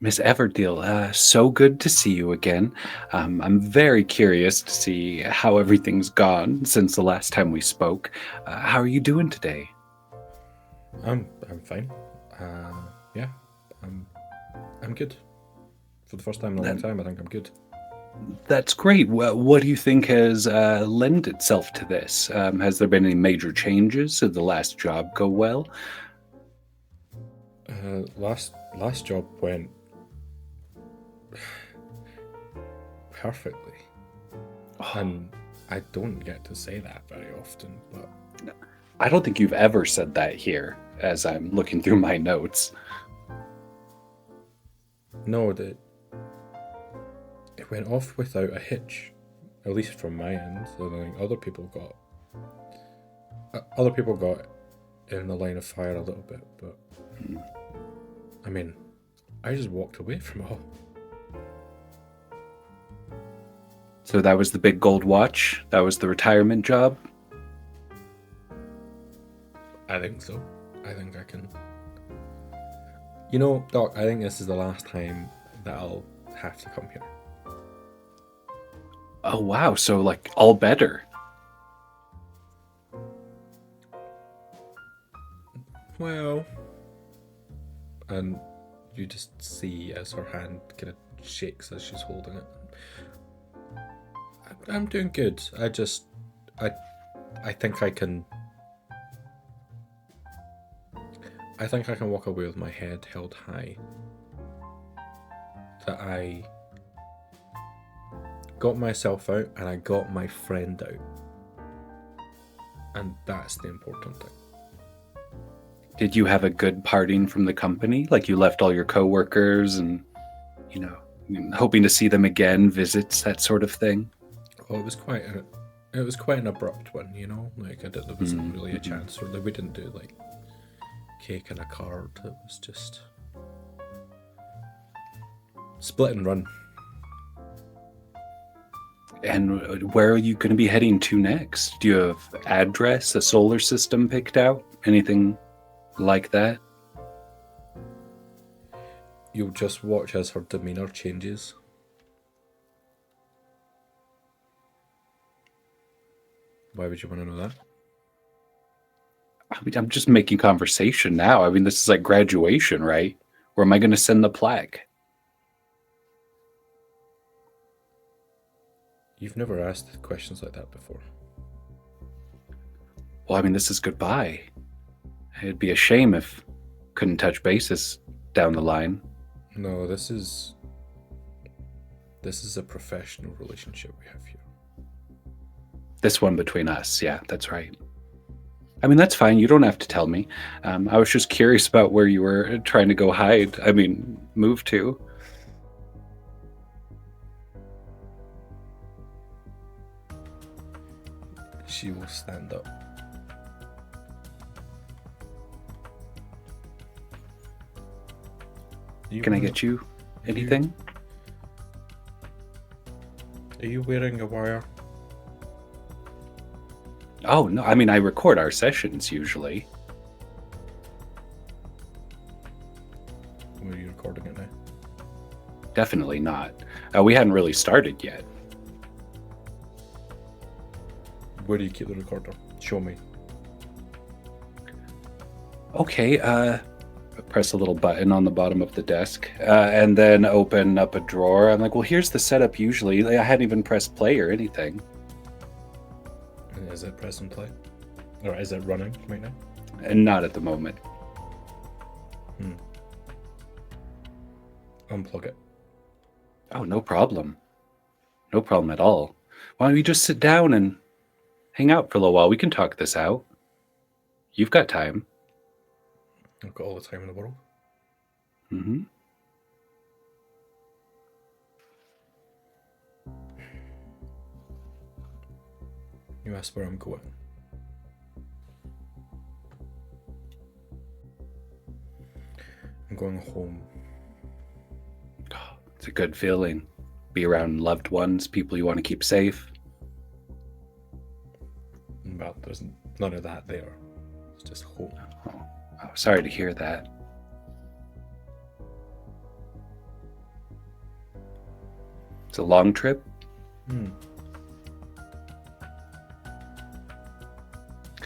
Miss Everdale, so good to see you again. I'm very curious to see how everything's gone since the last time we spoke. How are you doing today? I'm fine. Yeah, I'm good. For the first time in a long That, time, I think I'm good. that's great. What do you think has lent itself to this? Has there been any major changes? Did the last job go well? Last job went perfectly, Oh, and I don't get to say that very often. But I don't think you've ever said that here, as I'm looking through my notes. no, it went off without a hitch, at least from my end. So I think other people got in the line of fire a little bit, but Hmm. I mean, I just walked away from it all. So that was the big gold watch? That was the retirement job? I think so. I think I can. You know, Doc, I think this is the last time that I'll have to come here. Oh, wow. So, like, all better. Well, and you just see as her hand kind of shakes as she's holding it. I'm doing good. I, I think I can. I think I can walk away with my head held high. That I got myself out and I got my friend out. And that's the important thing. Did you have a good parting from the company? Like you left all your coworkers and, you know, hoping to see them again, visits, that sort of thing? Well, it was quite an abrupt one, you know. Like there wasn't really a Mm-hmm. chance, or we didn't do like cake and a card. It was just split and run. And where are you going to be heading to next? Do you have address, a solar system picked out? Anything like that? You'll just watch as her demeanor changes. Why would you want to know that? I mean, I'm just making conversation now. I mean, this is like graduation, right? Where am I going to send the plaque? You've never asked questions like that before. Well, I mean, this is goodbye. It'd be a shame if couldn't touch bases down the line. No, this is a professional relationship we have here. This one between us. Yeah, that's right. I mean, that's fine. You don't have to tell me. I was just curious about where you were trying to go hide. I mean, move to. She will stand up. Can I get you anything? Are you wearing a wire? Oh, no. I mean, I record our sessions usually. Or are you recording it now? Definitely not. We hadn't really started yet. Where do you keep the recorder? Show me. Okay, press a little button on the bottom of the desk, and then open up a drawer. I'm like, well, here's the setup usually. I hadn't even pressed play or anything. Is it press and play? Or is it running right now? And not at the moment. Unplug it. Oh, no problem. No problem at all. Why don't you just sit down and hang out for a little while? We can talk this out. You've got time. I've got all the time in the world. Mm-hmm. You asked where I'm going. I'm going home. Oh, it's a good feeling. Be around loved ones, people you want to keep safe. Well, there's none of that there. It's just home. Oh, sorry to hear that. It's a long trip.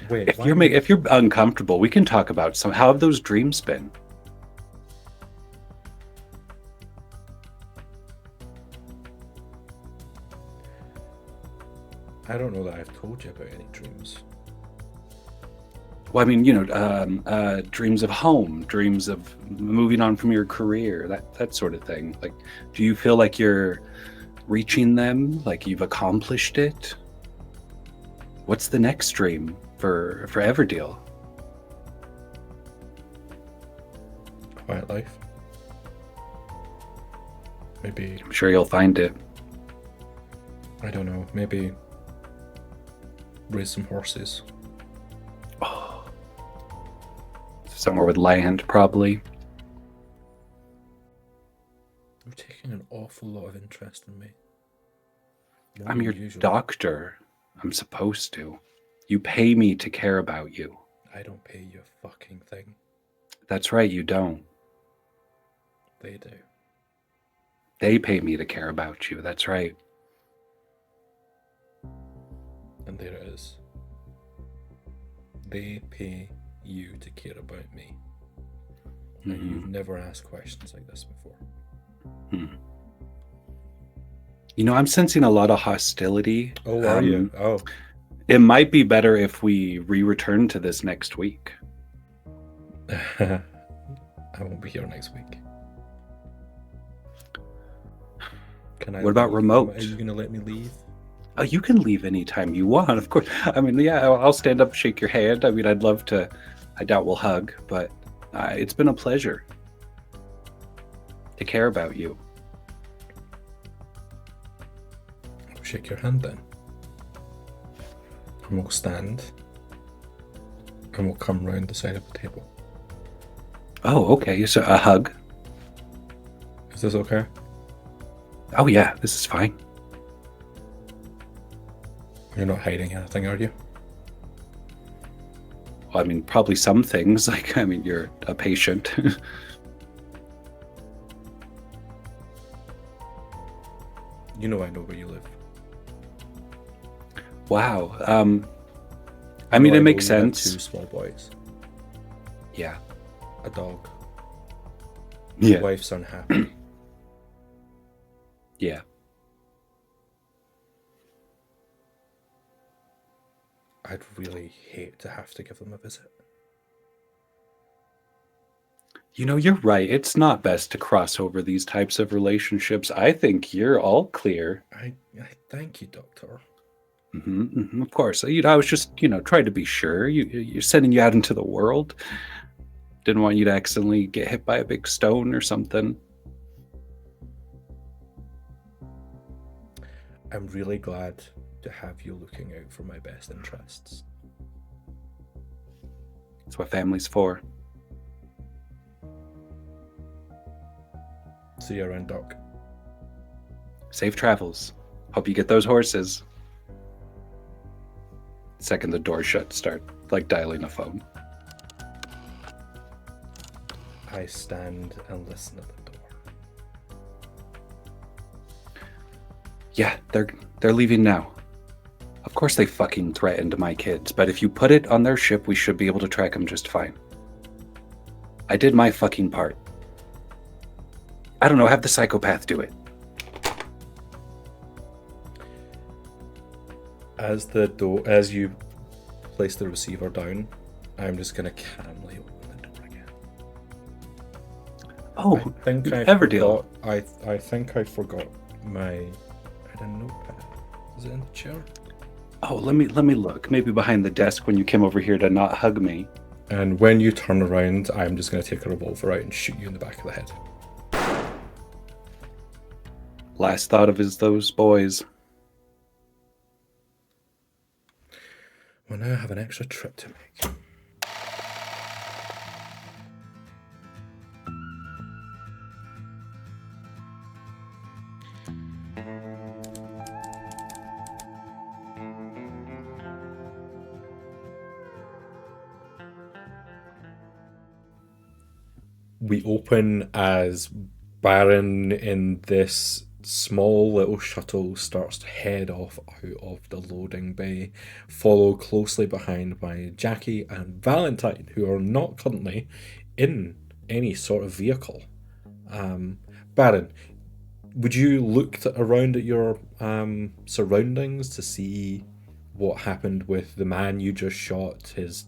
Wait, If you're uncomfortable, we can talk about how have those dreams been? I don't know that I've told you about any dreams. Well, I mean, dreams of home, dreams of moving on from your career, that sort of thing. Like, do you feel like you're reaching them, like you've accomplished it? What's the next dream for Everdale? Quiet life. Maybe, I'm sure you'll find it. I don't know, maybe raise some horses. Oh, somewhere with land, probably. You're taking an awful lot of interest in me. More I'm than your usual. doctor. I'm supposed to. You pay me to care about you. I don't pay you a fucking thing. That's right, you don't. They do. They pay me to care about you. That's right. And there it is. They pay you to care about me. And you've never asked questions like this before. I'm sensing a lot of hostility. Oh, are you? Oh. It might be better if we return to this next week. I won't be here next week. What about remote? Are you going to let me leave? Oh, you can leave anytime you want, of course. I mean, yeah, I'll stand up, shake your hand. I mean, I'd love to. I doubt we'll hug, but it's been a pleasure to care about you. I'll shake your hand then. And we'll stand. And we'll come round the side of the table. Oh, okay. So a hug. Is this okay? Oh, yeah, this is fine. You're not hiding anything, are you? Well, I mean, probably some things. Like, I mean, you're a patient. You know I know where you live. Wow. I mean, it makes sense. 2 small boys. Yeah. A dog. Yeah. Your wife's unhappy. Yeah. I'd really hate to have to give them a visit. You're right. It's not best to cross over these types of relationships. I think you're all clear. I thank you, Doctor. Of course. I was just, trying to be sure. You're sending you out into the world. Didn't want you to accidentally get hit by a big stone or something. I'm really glad to have you looking out for my best interests. That's what family's for. See you around, Doc. Safe travels. Hope you get those horses. Second the door shut, start dialing a phone. I stand and listen at the door. Yeah, they're leaving now. Of course they fucking threatened my kids, but if you put it on their ship, we should be able to track them just fine. I did my fucking part. I don't know, have the psychopath do it. As you place the receiver down, I'm just gonna calmly open the door again. Oh, I think I Everdale. forgot. I think I forgot my. I had a notepad. Is it in the chair? Oh, let me look. Maybe behind the desk when you came over here to not hug me. And when you turn around, I'm just gonna take a revolver out and shoot you in the back of the head. Last thought of is those boys. Well, now I have an extra trip to make. We open as Baron in this small little shuttle starts to head off out of the loading bay, followed closely behind by Jackie and Valentine, who are not currently in any sort of vehicle. Baron, would you look around at your surroundings to see what happened with the man you just shot, his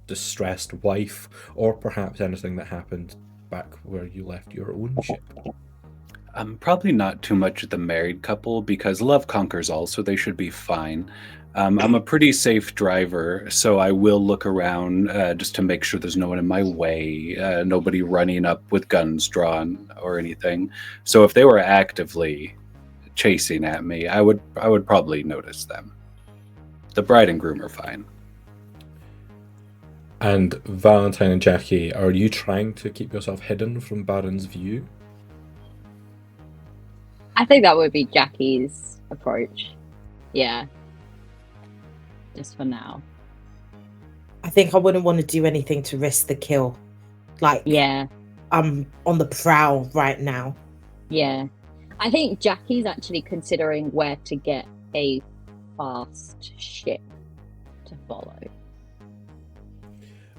distressed wife, or perhaps anything that happened back where you left your own ship? Probably not too much at the married couple because love conquers all, so they should be fine. I'm a pretty safe driver, so I will look around just to make sure there's no one in my way, nobody running up with guns drawn or anything. So if they were actively chasing at me, I would probably notice them. The bride and groom are fine. And Valentine and Jackie, are you trying to keep yourself hidden from Baron's view? I think that would be Jackie's approach. Yeah. Just for now. I think I wouldn't want to do anything to risk the kill. Like, Yeah. I'm on the prowl right now. Yeah. I think Jackie's actually considering where to get a fast ship to follow.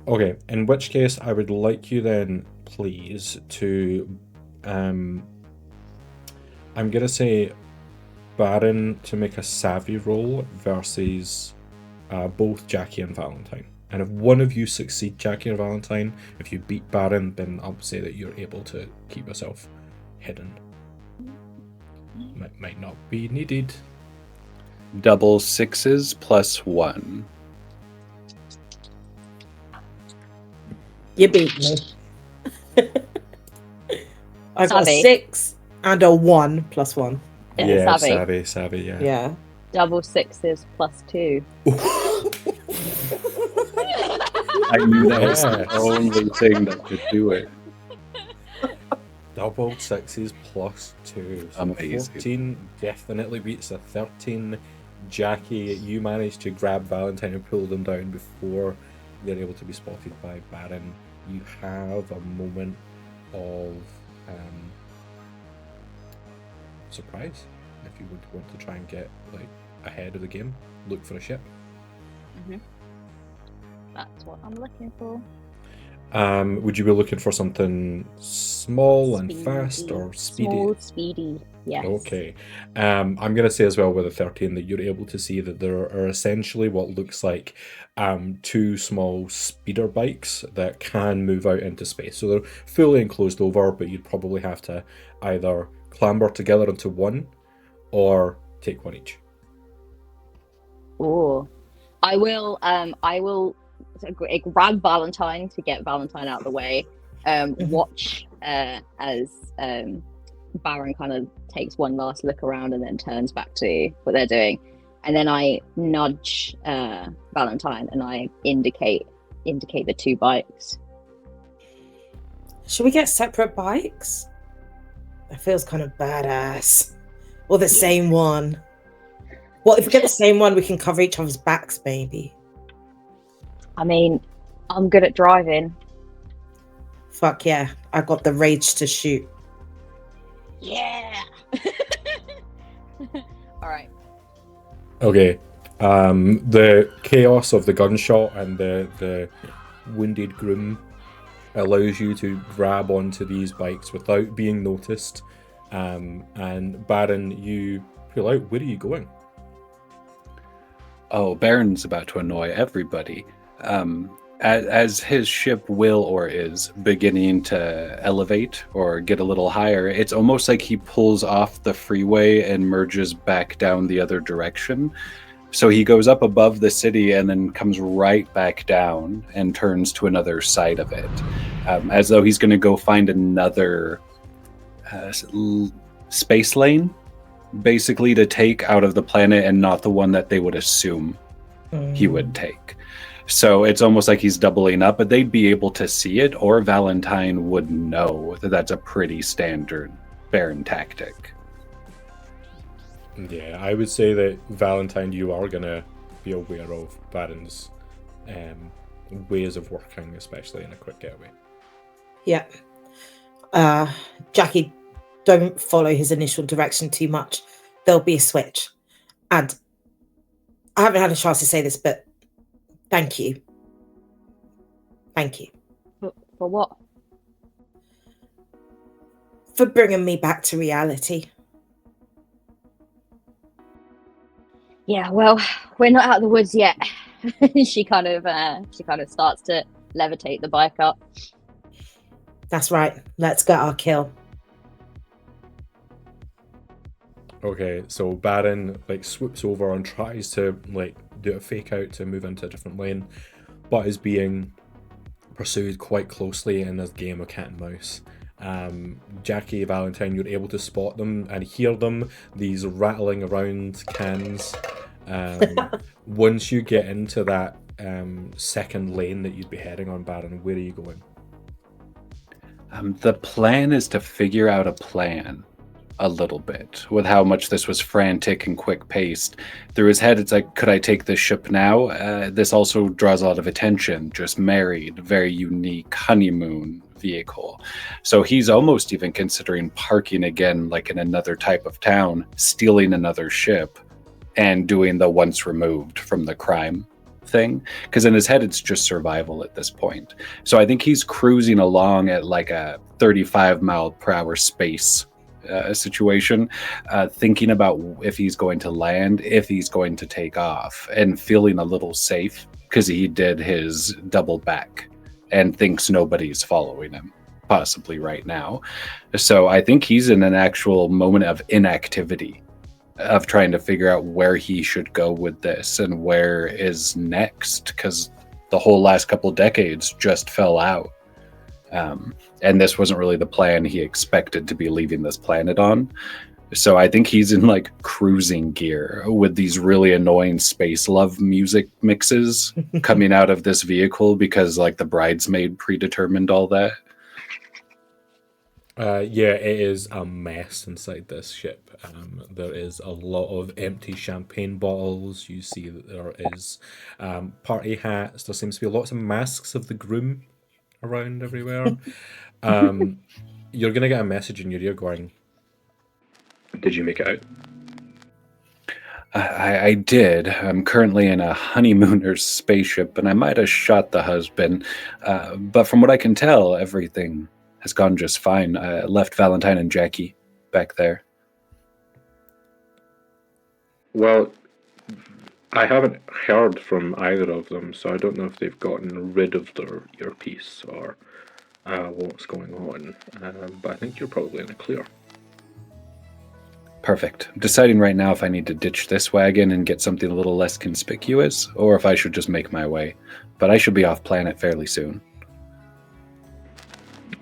Okay, in which case I would like you then, please, to I'm gonna say Baron to make a savvy roll versus both Jackie and Valentine. And if one of you succeed, Jackie or Valentine, if you beat Baron, then I'll say that you're able to keep yourself hidden. Might not be needed. Double sixes plus 1. You beat me. I got Savvy. a 6 and a 1 plus 1. Is it Yeah, savvy? savvy, yeah. Yeah. Double sixes plus 2. I knew that was Yes. the only thing that could do it. Double sixes plus 2. So Amazing. 14 definitely beats a 13. Jackie, you managed to grab Valentine and pull them down before they're able to be spotted by Baron. You have a moment of surprise if you would want to try and get like ahead of the game. Look for a ship. That's what I'm looking for. Would you be looking for something small and fast or speedy? Small, speedy, yes. Okay. I'm going to say as well with a 13 that you're able to see that there are essentially what looks like two small speeder bikes that can move out into space. So they're fully enclosed over, but you'd probably have to either clamber together into one or take one each. Oh, I will grab Valentine to get Valentine out of the way. Watch as Baron kind of takes one last look around and then turns back to what they're doing, and then I nudge Valentine and I indicate the two bikes. Should we get separate bikes? That feels kind of badass. Or the same one. Well, if we get the same one, we can cover each other's backs, maybe. I mean, I'm good at driving. Fuck yeah. I got the rage to shoot. Yeah. All right. Okay. The chaos of the gunshot and the wounded groom allows you to grab onto these bikes without being noticed. And Baron, you pull out. Where are you going? Oh, Baron's about to annoy everybody. As his ship will or is beginning to elevate or get a little higher, it's almost like he pulls off the freeway and merges back down the other direction. So he goes up above the city and then comes right back down and turns to another side of it, as though he's going to go find another space lane, basically, to take out of the planet and not the one that they would assume he would take. So it's almost like he's doubling up, but they'd be able to see it, or Valentine would know that that's a pretty standard Baron tactic. Yeah, I would say that Valentine, you are going to be aware of Baron's ways of working, especially in a quick getaway. Yeah. Jackie don't follow his initial direction too much, there'll be a switch. And I haven't had a chance to say this, but thank you. Thank you. For what? For bringing me back to reality. Yeah, well, we're not out of the woods yet. she kind of starts to levitate the bike up. That's right. Let's get our kill. Okay, so Baron like swoops over and tries to like do a fake out to move into a different lane, but is being pursued quite closely in this game of cat and mouse. Jackie, Valentine, you're able to spot them and hear them, these rattling around cans. Once you get into that second lane that you'd be heading on, Baron, where are you going? The plan is to figure out a plan a little bit with how much this was frantic and quick paced. Through his head, it's like, could I take this ship now? This also draws a lot of attention. Just married, very unique honeymoon vehicle. So he's almost even considering parking again, like in another type of town, stealing another ship and doing the once removed from the crime thing, because in his head it's just survival at this point. So I think he's cruising along at like a 35-mile-per-hour space situation, thinking about if he's going to land, if he's going to take off, and feeling a little safe because he did his double back and thinks nobody's following him, possibly right now. So I think he's in an actual moment of inactivity, of trying to figure out where he should go with this and where is next, because the whole last couple of decades just fell out. And this wasn't really the plan he expected to be leaving this planet on. So I think he's in like cruising gear with these really annoying space love music mixes coming out of this vehicle because like the bridesmaid predetermined all that. Yeah, it is a mess inside this ship. There is a lot of empty champagne bottles. You see that there is party hats. There seems to be lots of masks of the groom around everywhere. You're going to get a message in your ear going, "Did you make it out?" I did. I'm currently in a honeymooner's spaceship, and I might have shot the husband. But from what I can tell, everything has gone just fine. I left Valentine and Jackie back there. Well, I haven't heard from either of them, so I don't know if they've gotten rid of their earpiece or what's going on. But I think you're probably in the clear. Perfect. I'm deciding right now if I need to ditch this wagon and get something a little less conspicuous, or if I should just make my way. But I should be off planet fairly soon.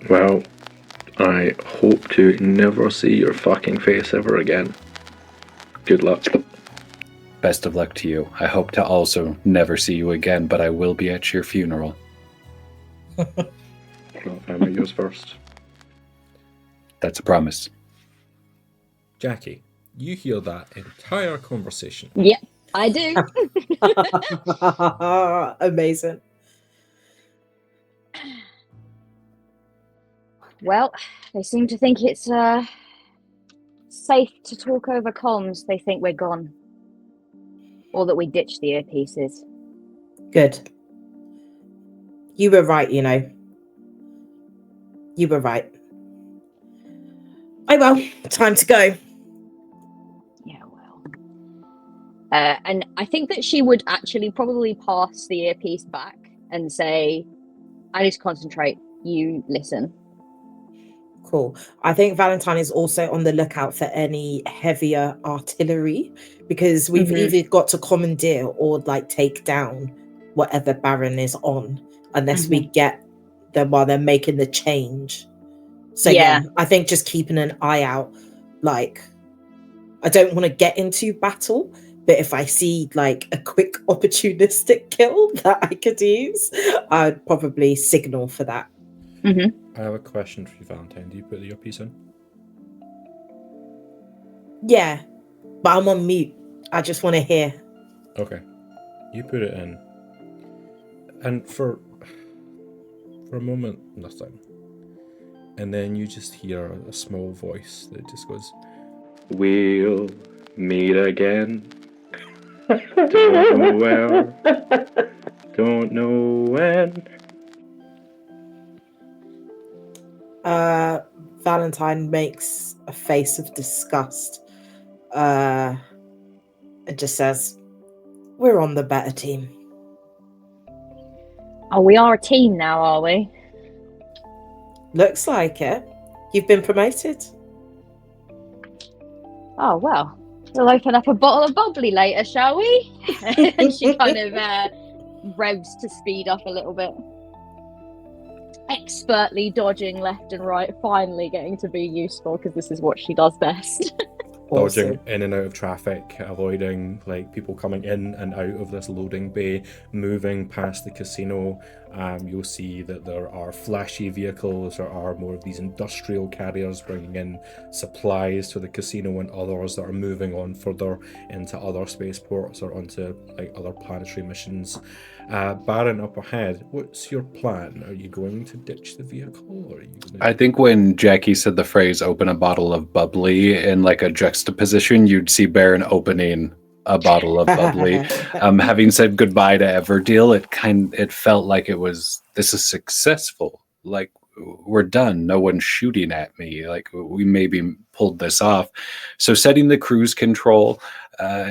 Well, I hope to never see your fucking face ever again. Good luck. Best of luck to you. I hope to also never see you again, but I will be at your funeral. Well, family goes first. That's a promise. Jackie, you hear that entire conversation. Yep, I do. Amazing. Well, they seem to think it's safe to talk over comms. They think we're gone. Or that we ditched the earpieces. Good. You were right, you know. You were right. Oh well, time to go. Yeah, well. And I think that she would actually probably pass the earpiece back and say, I need to concentrate. You listen. Cool. I think Valentine is also on the lookout for any heavier artillery because we've either got to commandeer or like take down whatever Baron is on unless we get them while they're making the change. So yeah, I think just keeping an eye out. Like, I don't want to get into battle, but if I see like a quick opportunistic kill that I could use, I'd probably signal for that. I have a question for you, Valentine. Do you put the earpiece in? Yeah, but I'm on mute. I just want to hear. Okay. You put it in. And for a moment, nothing. And then you just hear a small voice that just goes, "We'll meet again. Don't know where. Don't know when." Valentine makes a face of disgust. And just says, "We're on the better team." Oh, we are a team now, are we? Looks like it. You've been promoted. Oh, well, we'll open up a bottle of bubbly later, shall we? And she kind of revs to speed up a little bit. Expertly dodging left and right, finally getting to be useful because this is what she does best. Dodging Awesome. in and out of traffic, avoiding like people coming in and out of this loading bay, moving past the casino. You'll see that there are flashy vehicles, there are more of these industrial carriers bringing in supplies to the casino, and others that are moving on further into other spaceports or onto like other planetary missions. Baron, up ahead, what's your plan? Are you going to ditch the vehicle, or are you going to... I think when Jackie said the phrase "open a bottle of bubbly" in like a juxtaposition, you'd see Baron opening a bottle of bubbly. Having said goodbye to Everdeel, it felt like this is successful. Like, we're done. No one's shooting at me. Like, we maybe pulled this off. So setting the cruise control,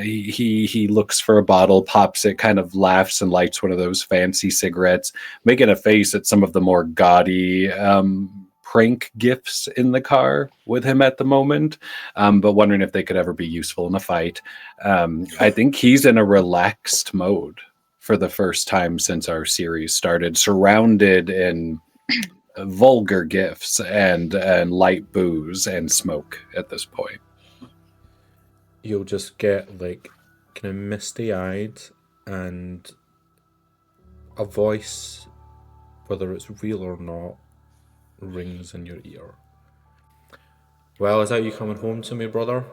he looks for a bottle, pops it, kind of laughs and lights one of those fancy cigarettes, making a face at some of the more gaudy prank gifts in the car with him at the moment, but wondering if they could ever be useful in a fight. I think he's in a relaxed mode for the first time since our series started, surrounded in vulgar gifts and light booze and smoke at this point. You'll just get like kind of misty-eyed, and a voice, whether it's real or not, rings in your ear. "Well, is that you coming home to me, brother?"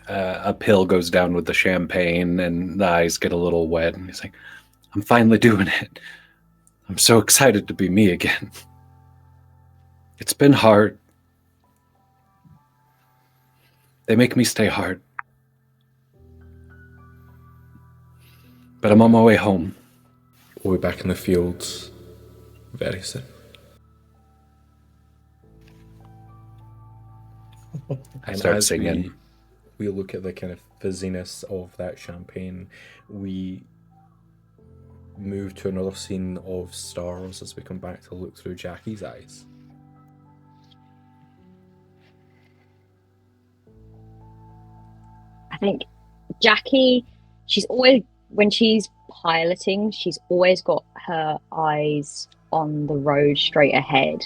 A pill goes down with the champagne and the eyes get a little wet, and he's like, "I'm finally doing it. I'm so excited to be me again. It's been hard. They make me stay hard. But I'm on my way home." We'll be back in the fields very soon. I start as singing. we look at the kind of fizziness of that champagne, we move to another scene of stars as we come back to look through Jackie's eyes. I think Jackie, she's always, when she's piloting, she's always got her eyes on the road straight ahead.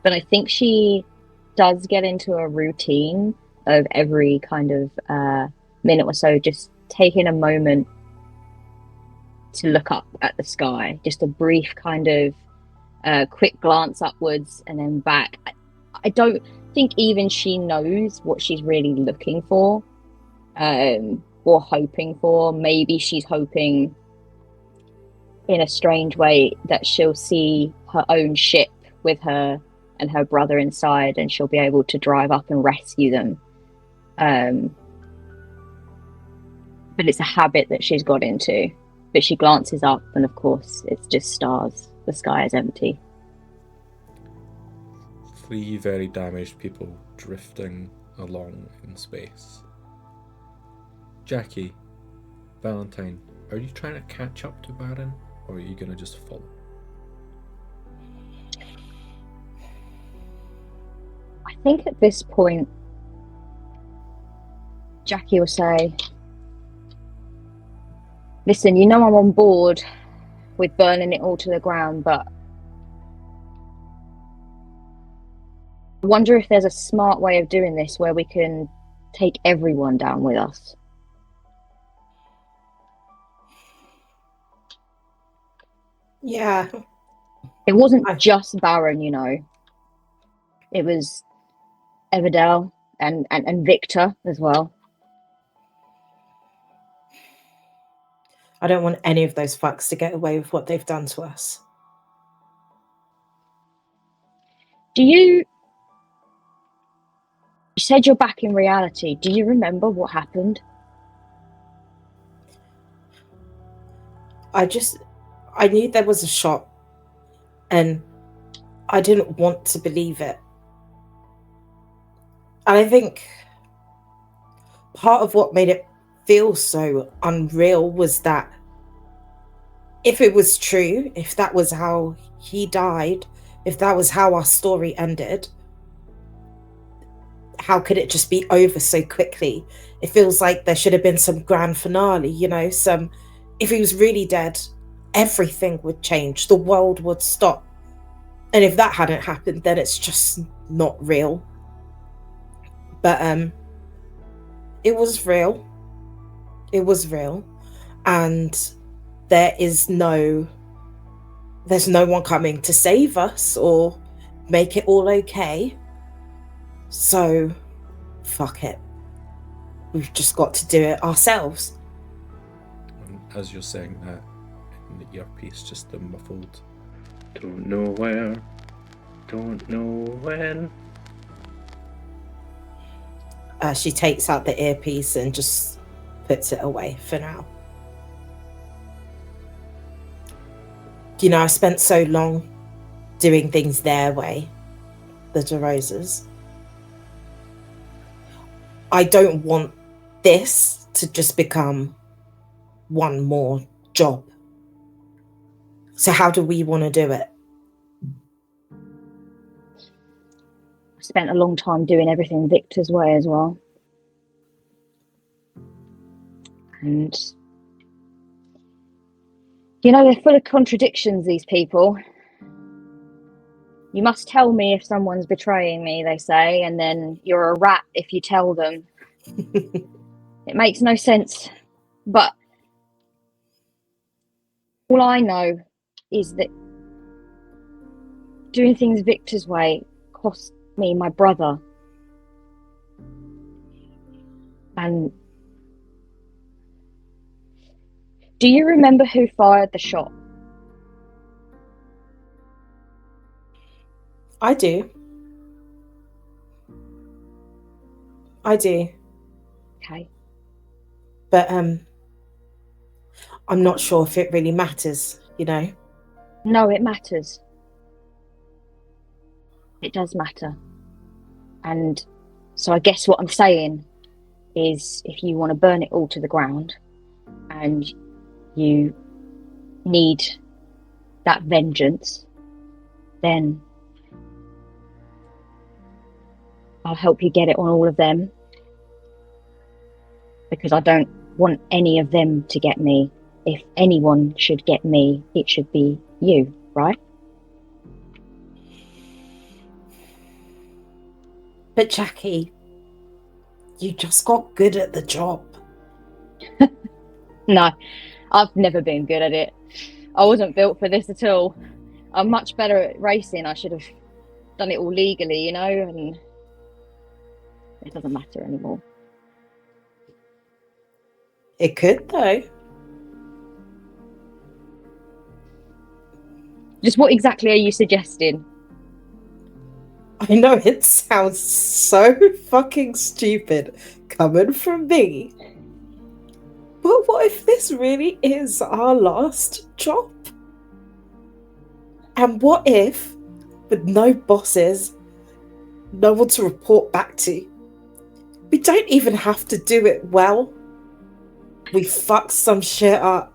But I think she does get into a routine of every kind of minute or so, just taking a moment to look up at the sky, just a brief kind of quick glance upwards and then back. I don't think even she knows what she's really looking for or hoping for. Maybe she's hoping in a strange way that she'll see her own ship with her and her brother inside, and she'll be able to drive up and rescue them. But it's a habit that she's got into. But she glances up, and of course, it's just stars. The sky is empty. 3 very damaged people drifting along in space. Jackie, Valentine, are you trying to catch up to Baron, or are you going to just follow? I think at this point, Jackie will say, "Listen, you know I'm on board with burning it all to the ground, but I wonder if there's a smart way of doing this where we can take everyone down with us." Yeah. It wasn't just Baron, you know. It was Everdell and Victor as well. I don't want any of those fucks to get away with what they've done to us. You said you're back in reality. Do you remember what happened? I knew there was a shot, and I didn't want to believe it. And I think part of what made it feel so unreal was that if it was true, if that was how he died, if that was how our story ended, how could it just be over so quickly? It feels like there should have been some grand finale, if he was really dead, everything would change, the world would stop. And if that hadn't happened, then it's just not real. But it was real. It was real. And there's no one coming to save us or make it all okay. So fuck it. We've just got to do it ourselves. And as you're saying that, in the earpiece, just the muffled, don't know where, don't know when. She takes out the earpiece and just puts it away for now. I spent so long doing things their way, the DeRosas. I don't want this to just become one more job. So how do we want to do it? I spent a long time doing everything Victor's way as well. And they're full of contradictions, these people. You must tell me if someone's betraying me, they say, and then you're a rat if you tell them. It makes no sense. But all I know is that doing things Victor's way cost me my brother. And do you remember who fired the shot? I do. Okay. But I'm not sure if it really matters, No, it matters. It does matter. And so I guess what I'm saying is, if you want to burn it all to the ground and you need that vengeance, then I'll help you get it on all of them, because I don't want any of them to get me. If anyone should get me, it should be you, right? But Jackie, you just got good at the job. No, I've never been good at it. I wasn't built for this at all. I'm much better at racing. I should have done it all legally, and it doesn't matter anymore. It could, though. Just what exactly are you suggesting? I know it sounds so fucking stupid coming from me. But what if this really is our last job? And what if, with no bosses, no one to report back to, we don't even have to do it well? We fucked some shit up.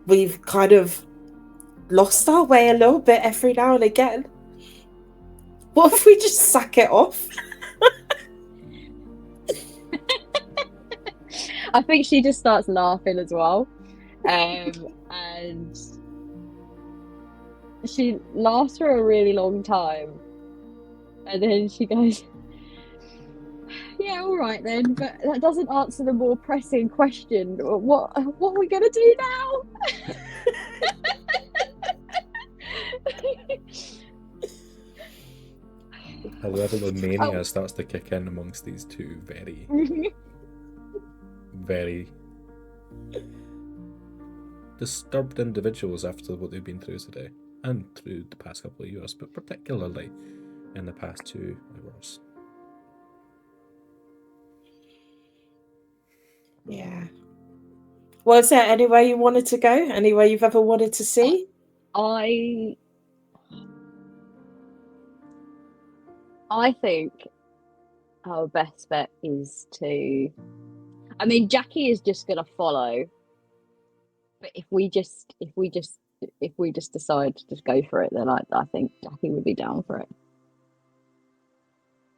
We've kind of lost our way a little bit every now and again. What if we just sack it off? I think she just starts laughing as well. And she laughs for a really long time. And then she goes, yeah, all right then, but that doesn't answer the more pressing question. What are we going to do now? A level of mania starts to kick in amongst these two very, very disturbed individuals after what they've been through today and through the past couple of years, but particularly in the past 2 hours. Yeah. Well, is there anywhere you wanted to go? Anywhere you've ever wanted to see? I think our best bet is to. I mean, Jackie is just gonna follow, but if we just decide to just go for it, then I think Jackie would be down for it.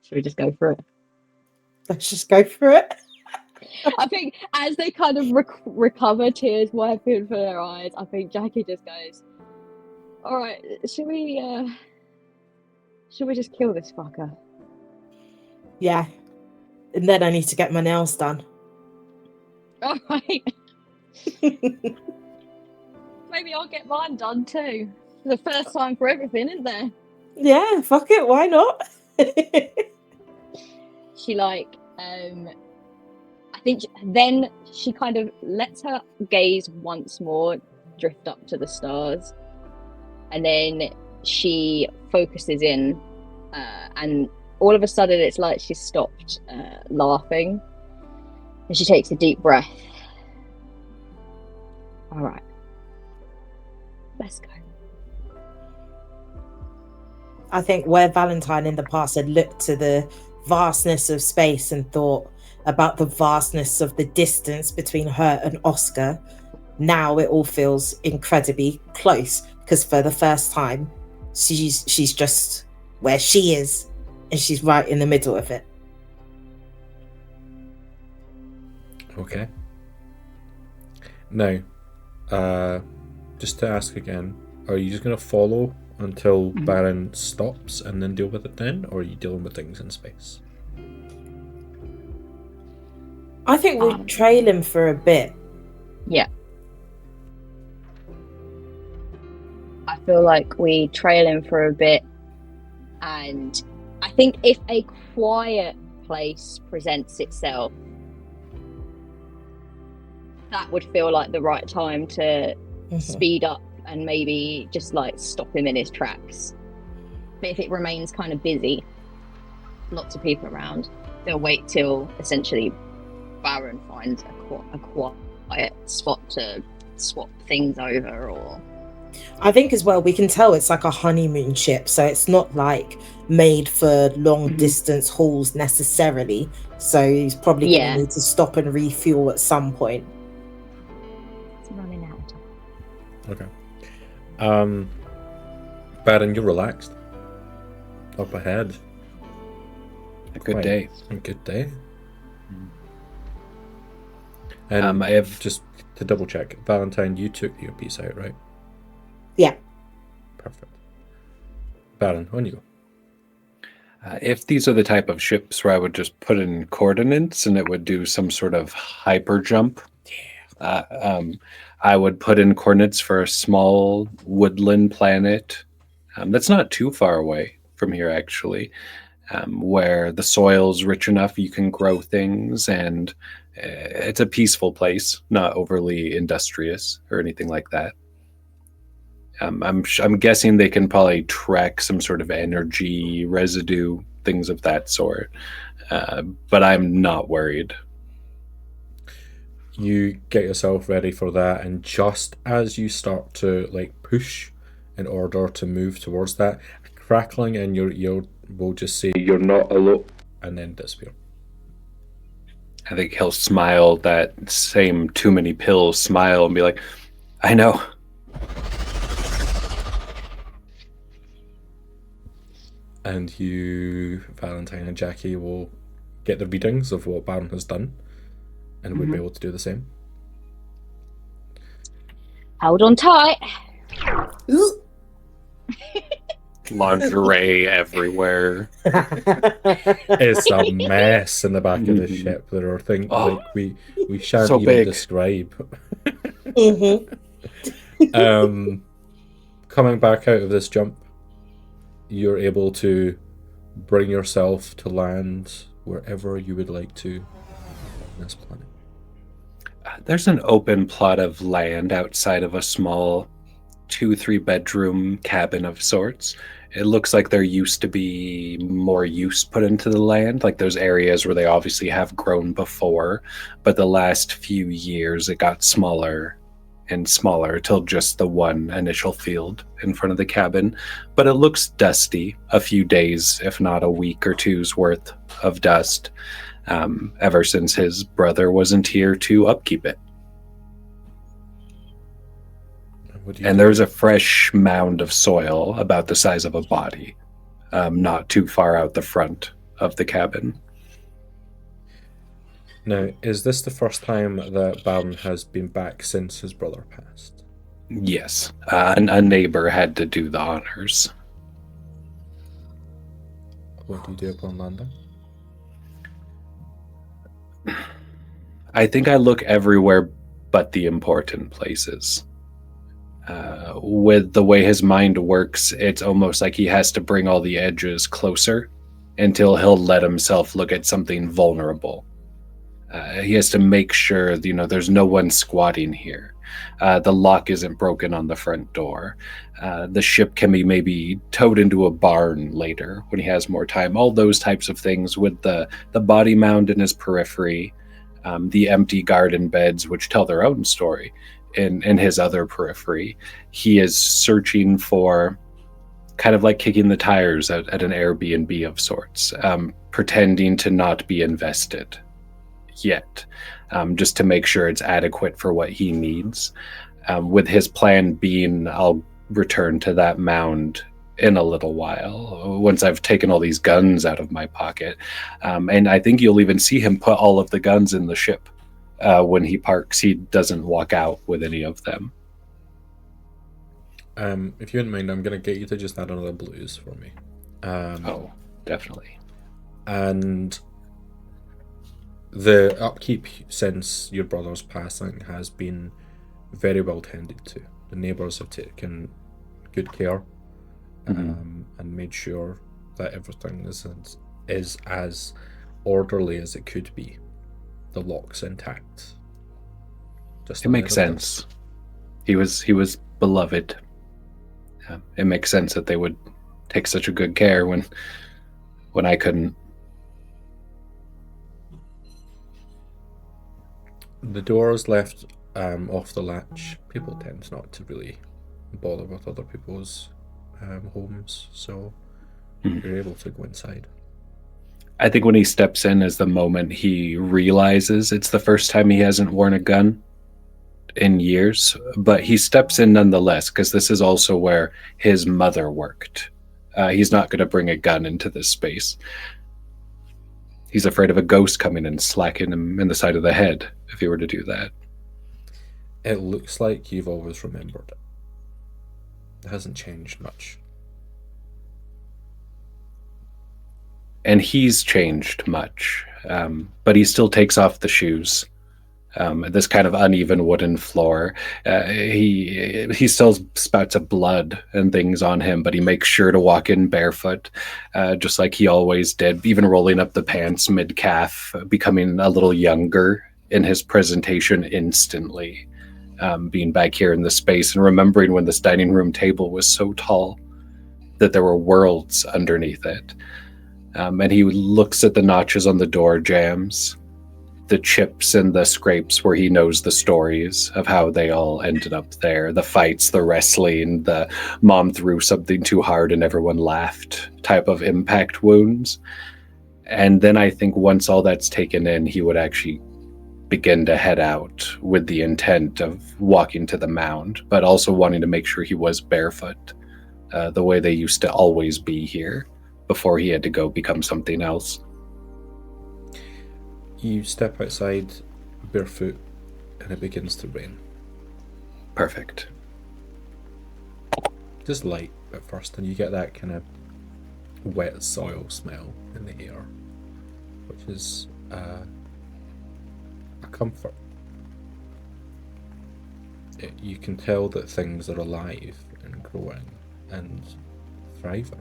Should we just go for it? Let's just go for it. I think as they kind of recover, tears wiping from their eyes, I think Jackie just goes, "All right, should we just kill this fucker?" Yeah. And then I need to get my nails done. All right. Maybe I'll get mine done too. The first time for everything, isn't there? Yeah, fuck it, why not? She I think then she kind of lets her gaze once more drift up to the stars, and then she focuses in, and all of a sudden it's like she stopped laughing, and she takes a deep breath. All right, let's go. I think where Valentine in the past had looked to the vastness of space and thought about the vastness of the distance between her and Oscar, now it all feels incredibly close, because for the first time she's just where she is, and she's right in the middle of it. Okay. Now, just to ask again, are you just going to follow until Baron stops and then deal with it then, or are you dealing with things in space? I think we trail him for a bit. Yeah. I feel like we trail him for a bit, and I think if a quiet place presents itself, that would feel like the right time to speed up and maybe just like stop him in his tracks. But if it remains kind of busy, lots of people around, they'll wait till essentially Baron finds a quiet spot to swap things over. Or I think as well, we can tell it's like a honeymoon ship, so it's not like made for long distance hauls necessarily, so he's probably going to need to stop and refuel at some point. It's running out of time. Okay. Baron, you're relaxed. Up ahead. A good day. A good day. And I have just to double check, Valentine, you took your piece out, right? Yeah. Perfect. Baron, on you go. If these are the type of ships where I would just put in coordinates and it would do some sort of hyper jump, I would put in coordinates for a small woodland planet that's not too far away from here, actually, where the soil's rich enough you can grow things, and it's a peaceful place, not overly industrious or anything like that. I'm guessing they can probably track some sort of energy residue, things of that sort, but I'm not worried. You get yourself ready for that, and just as you start to like push in order to move towards that, a crackling in your ear will just say, "You're not alone," and then disappear. I think he'll smile that same too many pills smile and be like, "I know." And you, Valentine and Jackie, will get the readings of what Baron has done, and would be able to do the same. Hold on tight. Lingerie everywhere. It's a mess in the back of the ship. There are things like we shan't so even big. describe. Coming back out of this jump, you're able to bring yourself to land wherever you would like to on this planet. There's an open plot of land outside of a small 2-3 bedroom cabin of sorts. It looks like there used to be more use put into the land, like those areas where they obviously have grown before, but the last few years it got smaller and smaller till just the one initial field in front of the cabin. But it looks dusty, a few days, if not a week or two's worth of dust, ever since his brother wasn't here to upkeep it. And there's a fresh mound of soil about the size of a body, not too far out the front of the cabin. Now, is this the first time that Baron has been back since his brother passed? Yes, a neighbor had to do the honors. What do you do upon landing? I think I look everywhere but the important places. With the way his mind works, it's almost like he has to bring all the edges closer until he'll let himself look at something vulnerable. He has to make sure, there's no one squatting here. The lock isn't broken on the front door. The ship can be maybe towed into a barn later when he has more time. All those types of things with the body mound in his periphery, the empty garden beds, which tell their own story, in his other periphery. He is searching for, kind of like kicking the tires at an Airbnb of sorts, pretending to not be invested yet, just to make sure it's adequate for what he needs. With his plan being, I'll return to that mound in a little while, once I've taken all these guns out of my pocket. And I think you'll even see him put all of the guns in the ship. When he parks, he doesn't walk out with any of them. If you wouldn't mind, I'm going to get you to just add another blues for me. Oh, definitely. And the upkeep since your brother's passing has been very well tended to. The neighbours have taken good care, and made sure that everything is as orderly as it could be. The lock's intact. It makes sense. He was beloved. It makes sense that they would take such a good care when I couldn't. The door is left off the latch. People tend not to really bother with other people's homes, so you're able to go inside. I think when he steps in is the moment he realizes it's the first time he hasn't worn a gun in years, but he steps in nonetheless, because this is also where his mother worked. He's not going to bring a gun into this space. He's afraid of a ghost coming and slacking him in the side of the head if he were to do that. It looks like you've always remembered it. It hasn't changed much. And he's changed much, but he still takes off the shoes. This kind of uneven wooden floor. He still spouts of blood and things on him, but he makes sure to walk in barefoot, just like he always did, even rolling up the pants mid-calf, becoming a little younger in his presentation instantly, being back here in the space and remembering when this dining room table was so tall that there were worlds underneath it. And he looks at the notches on the door jambs, the chips and the scrapes where he knows the stories of how they all ended up there, the fights, the wrestling, the mom threw something too hard and everyone laughed type of impact wounds. And then I think once all that's taken in, he would actually begin to head out with the intent of walking to the mound, but also wanting to make sure he was barefoot, the way they used to always be here before he had to go become something else. You step outside barefoot and it begins to rain. Perfect. Just light at first, and you get that kind of wet soil smell in the air, which is a comfort. You can tell that things are alive and growing and thriving.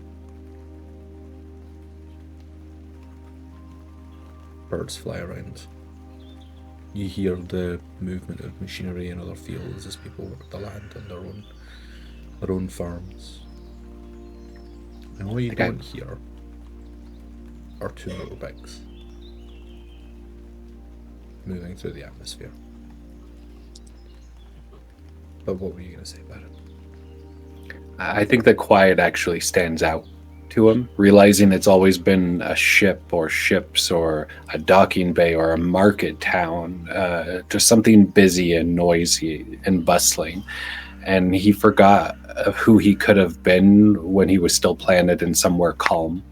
Birds fly around. You hear the movement of machinery in other fields as people work the land on their own our own farms. And what you Okay. don't hear are two motorbikes moving through the atmosphere. But what were you going to say about it? I think the quiet actually stands out to him, realizing it's always been a ship or ships or a docking bay or a market town, just something busy and noisy and bustling. And he forgot of who he could have been when he was still planted in somewhere calm.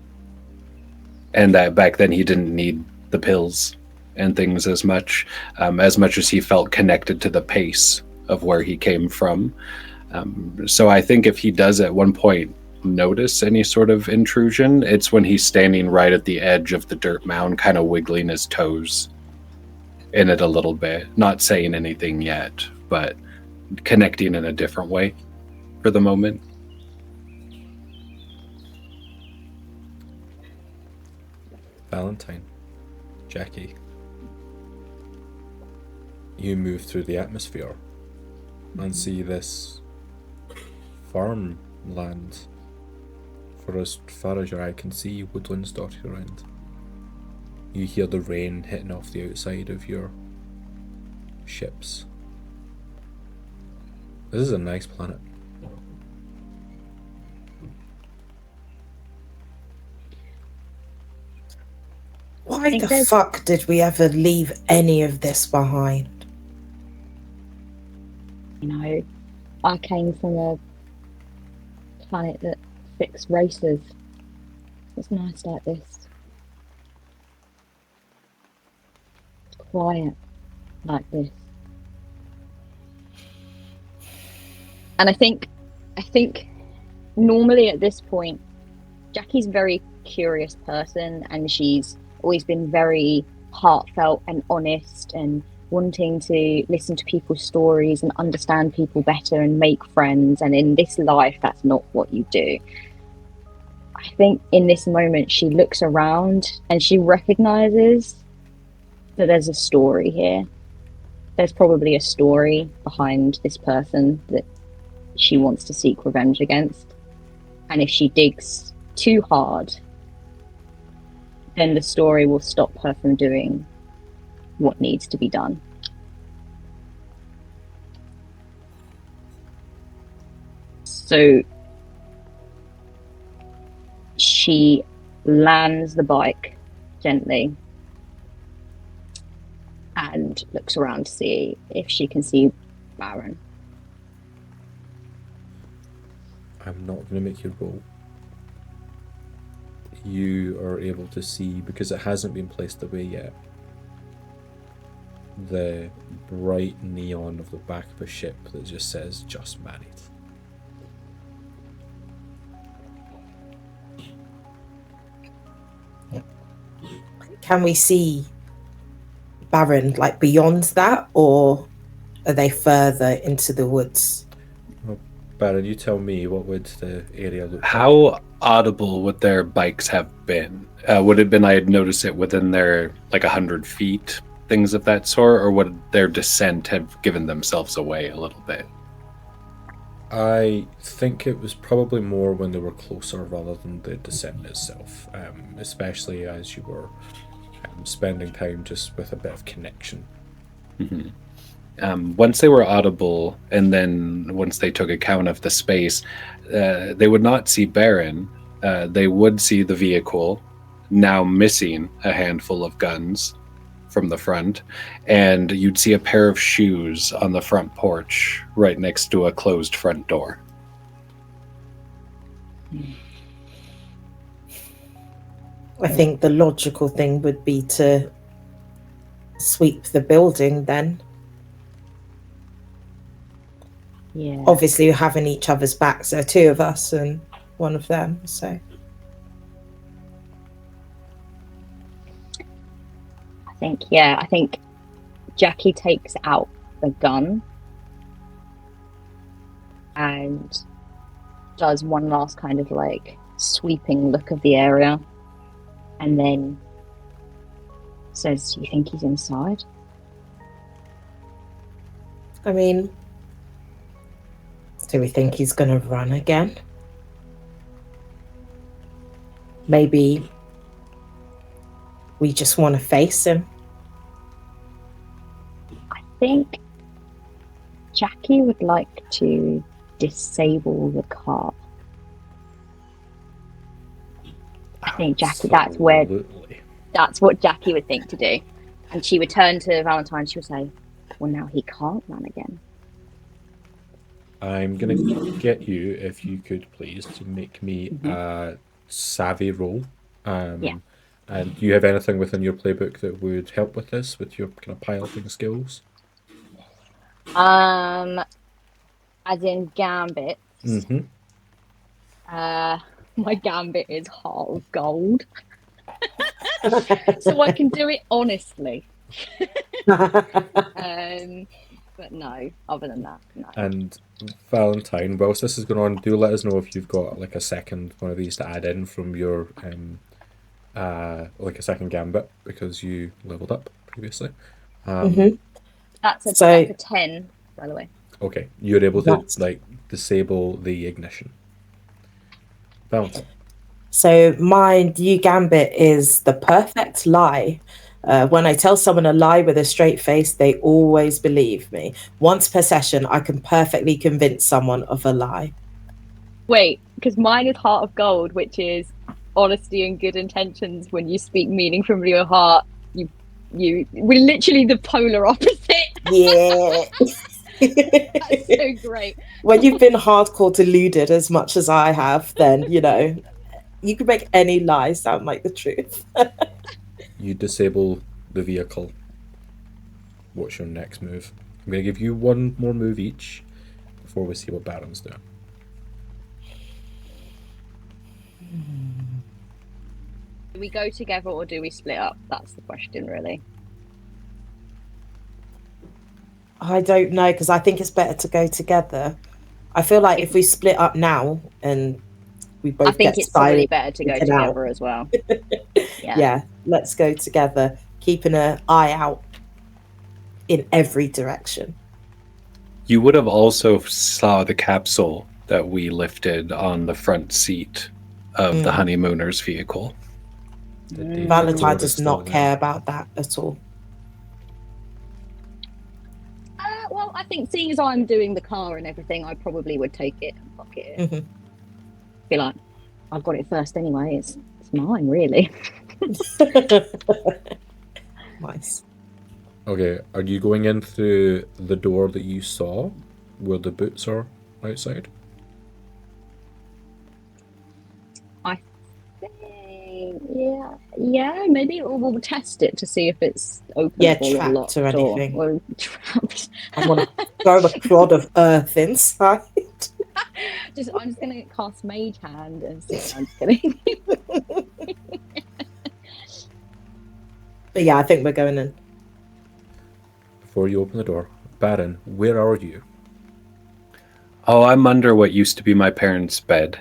And that back then he didn't need the pills and things as much as he felt connected to the pace of where he came from. So I think if he does at one point notice any sort of intrusion, it's when he's standing right at the edge of the dirt mound, kind of wiggling his toes in it a little bit, not saying anything yet, but connecting in a different way for the moment. Valentine, Jackie, you move through the atmosphere and see this farmland. For as far as your eye can see, woodlands dotted around. You hear the rain hitting off the outside of your ships. This is a nice planet. Why the fuck did we ever leave any of this behind? You know, I came from a planet that fixed races. It's nice like this. It's quiet like this. And I think normally at this point, Jackie's a very curious person, and she's always been very heartfelt and honest and wanting to listen to people's stories and understand people better and make friends. And in this life, that's not what you do. I think in this moment, she looks around and she recognizes that there's a story here. There's probably a story behind this person that she wants to seek revenge against. And if she digs too hard, then the story will stop her from doing what needs to be done. So she lands the bike gently and looks around to see if she can see Baron. I'm not going to make you roll. You are able to see, because it hasn't been placed away yet, the bright neon of the back of a ship that just says "Just Married." Can we see Baron like beyond that, or are they further into the woods? Well, Baron, you tell me, what would the area look like? How audible would their bikes have been? Would it have been I had noticed it within their 100 feet, things of that sort, or would their descent have given themselves away a little bit? I think it was probably more when they were closer rather than the descent itself, especially as you were spending time just with a bit of connection. Mm-hmm. Once they were audible, and then once they took account of the space, they would not see Baron. They would see the vehicle, now missing a handful of guns from the front, and you'd see a pair of shoes on the front porch right next to a closed front door. I think the logical thing would be to sweep the building then. Yeah. Obviously, we're having each other's backs. There are two of us and one of them, so. I think Jackie takes out the gun and does one last kind of sweeping look of the area, and then says, "Do you think he's inside?" I mean, Do we think he's going to run again? Maybe we just want to face him. I think Jackie would like to disable the car. I think Jackie, that's what Jackie would think to do. And she would turn to Valentine, she would say, well, now he can't run again. I'm going to get you, if you could please, to make me a savvy roll. Yeah. And do you have anything within your playbook that would help with this, with your kind of piloting skills? As in gambit. Mm-hmm. My gambit is heart of gold. So I can do it honestly. But no, other than that, no. And Valentine, whilst this is going on, do let us know if you've got like a second one of these to add in from your like a second gambit, because you leveled up previously. That's a 10, by the way. Okay, you're able to like disable the ignition. Valentine. So my new gambit is the perfect lie. When I tell someone a lie with a straight face, they always believe me. Once per session, I can perfectly convince someone of a lie. Wait, because mine is heart of gold, which is honesty and good intentions. When you speak meaning from your heart, we're literally the polar opposite. Yeah. That's so great. When you've been hardcore deluded as much as I have, then, you know, you can make any lie sound like the truth. You disable the vehicle. What's your next move? I'm going to give you one more move each before we see what Baron's doing. Do we go together or do we split up? That's the question, really. I don't know, because I think it's better to go together. I feel like if we split up now and we both I think get it's probably silent, better to go together as well. Yeah, let's go together, keeping an eye out in every direction. You would have also saw the capsule that we lifted on the front seat of the honeymooners vehicle. Valentine does not care about that at all. Well, I think seeing as I'm doing the car and everything, I probably would take it and pocket it. Be like, I've got it first anyway. It's mine, really. Nice. Okay, are you going in through the door that you saw where the boots are outside? I think, yeah. Maybe we'll test it to see if it's open or locked or anything. Or trapped. I want to throw a clod of earth inside. I'm just gonna cast Mage Hand and see. I'm just kidding. But yeah, I think we're going in. Before you open the door, Baron, where are you? Oh, I'm under what used to be my parents' bed.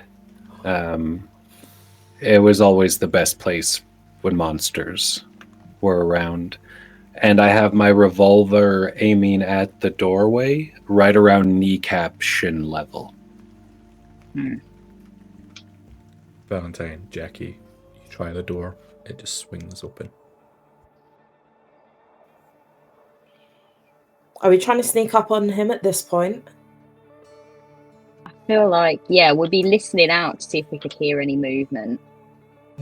It was always the best place when monsters were around. And I have my revolver aiming at the doorway, right around kneecap shin level. Valentine, Jackie, you try the door, it just swings open. Are we trying to sneak up on him at this point? I feel like, yeah, we'll be listening out to see if we could hear any movement.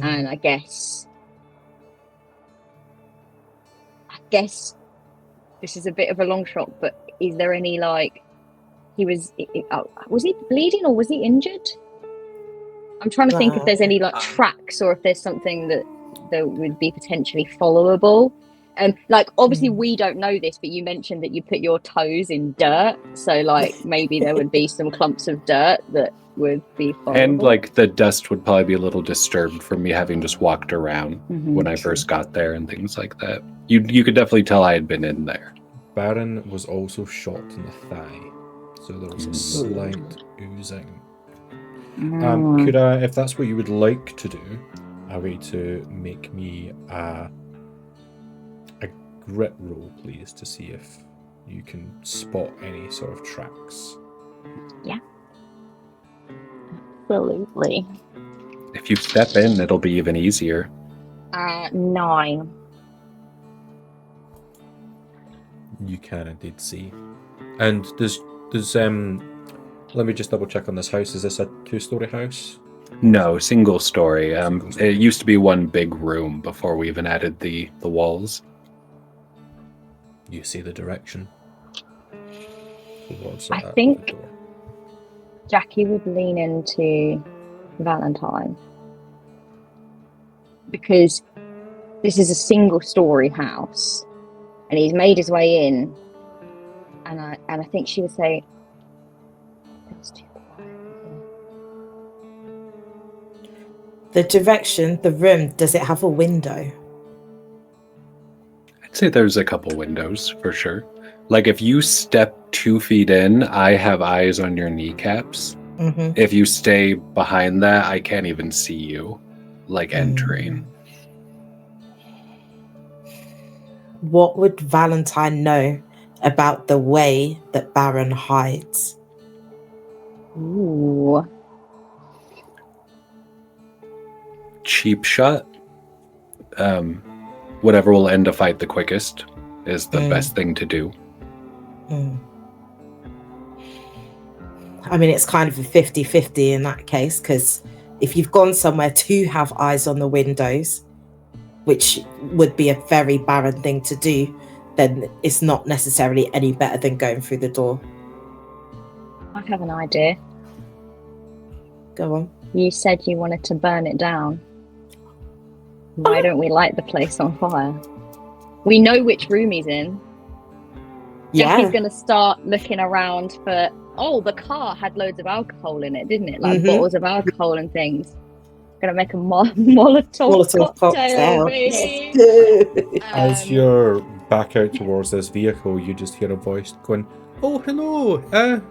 And I guess this is a bit of a long shot, but is there any, like, was he bleeding or was he injured? I'm trying to think if there's any, like, tracks or if there's something that would be potentially followable. Like, obviously we don't know this, but you mentioned that you put your toes in dirt, so like maybe there would be some clumps of dirt that would be followable. And like the dust would probably be a little disturbed from me having just walked around when I first got there and things like that. You could definitely tell I had been in there. Baron was also shot in the thigh, so there was a slight oozing. Could I, if that's what you would like to do, a way to make me a grit roll, please, to see if you can spot any sort of tracks. Yeah. Absolutely. If you step in, it'll be even easier. 9. You can indeed see. And does let me just double check on this house. Is this a 2-story house? No, single story. It used to be one big room before we even added the walls. You see the direction towards I the think- door. Jackie would lean into Valentine because this is a single story house and he's made his way in, and I think she would say it's too quiet here. The direction, the room, does it have a window? I'd say there's a couple windows for sure. Like if you step 2 feet in, I have eyes on your kneecaps. Mm-hmm. If you stay behind that, I can't even see you, like entering. What would Valentine know about the way that Baron hides? Ooh. Cheap shot. Whatever will end a fight the quickest is the best thing to do. I mean, it's kind of a 50-50 in that case, because if you've gone somewhere to have eyes on the windows, which would be a very barren thing to do, then it's not necessarily any better than going through the door. I have an idea. Go on. You said you wanted to burn it down. Why don't we light the place on fire? We know which room he's in. Jackie's Yeah. going to start looking around for, the car had loads of alcohol in it, didn't it? Like Mhm. bottles of alcohol and things. Going to make a Molotov cocktail, baby. As you're back out towards this vehicle, you just hear a voice going, "Oh, hello. Are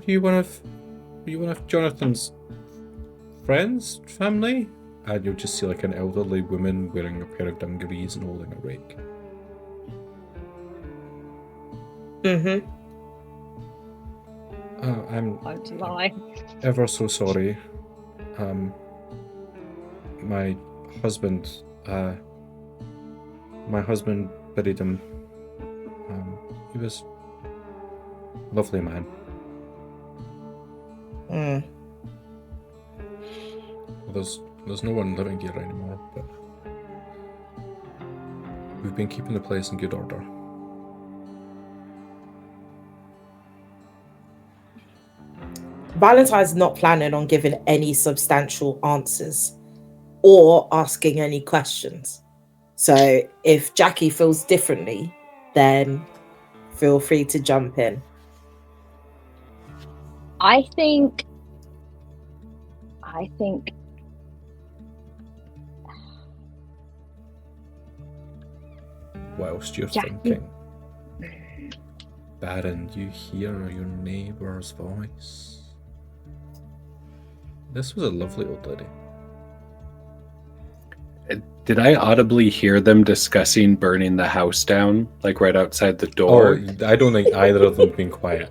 you one of Jonathan's friends, family?" And you'll just see like an elderly woman wearing a pair of dungarees and holding a rake. Mm-hmm. I'm Don't lie. ever so sorry. My husband buried him. He was a lovely man. Mm. There's no one living here anymore, but we've been keeping the place in good order. Valentine's not planning on giving any substantial answers or asking any questions. So if Jackie feels differently, then feel free to jump in. I think Whilst you're Jackie. thinking, Baron, you hear your neighbour's voice. This was a lovely old lady. Did I audibly hear them discussing burning the house down, like right outside the door? Oh, I don't think either of them have been quiet.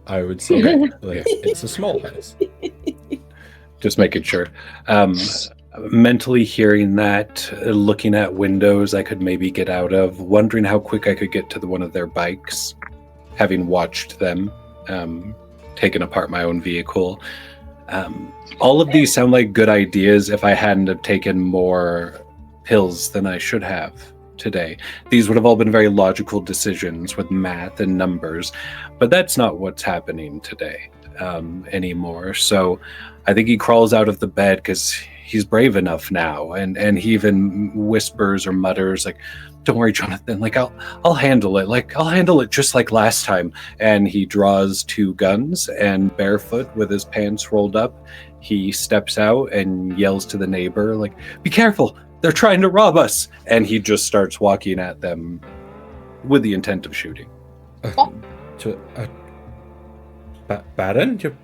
I would say like, it's a small house. Just making sure. Mentally hearing that, looking at windows I could maybe get out of, wondering how quick I could get to one of their bikes, having watched them, taken apart my own vehicle. All of these sound like good ideas if I hadn't have taken more pills than I should have today. These would have all been very logical decisions with math and numbers, but that's not what's happening today anymore. So I think he crawls out of the bed because he's brave enough now, and he even whispers or mutters like, "Don't worry, Jonathan, like I'll handle it. Like I'll handle it just like last time." And he draws 2 guns, and barefoot with his pants rolled up, he steps out and yells to the neighbor like, "Be careful, they're trying to rob us." And he just starts walking at them with the intent of shooting. Baron, you're...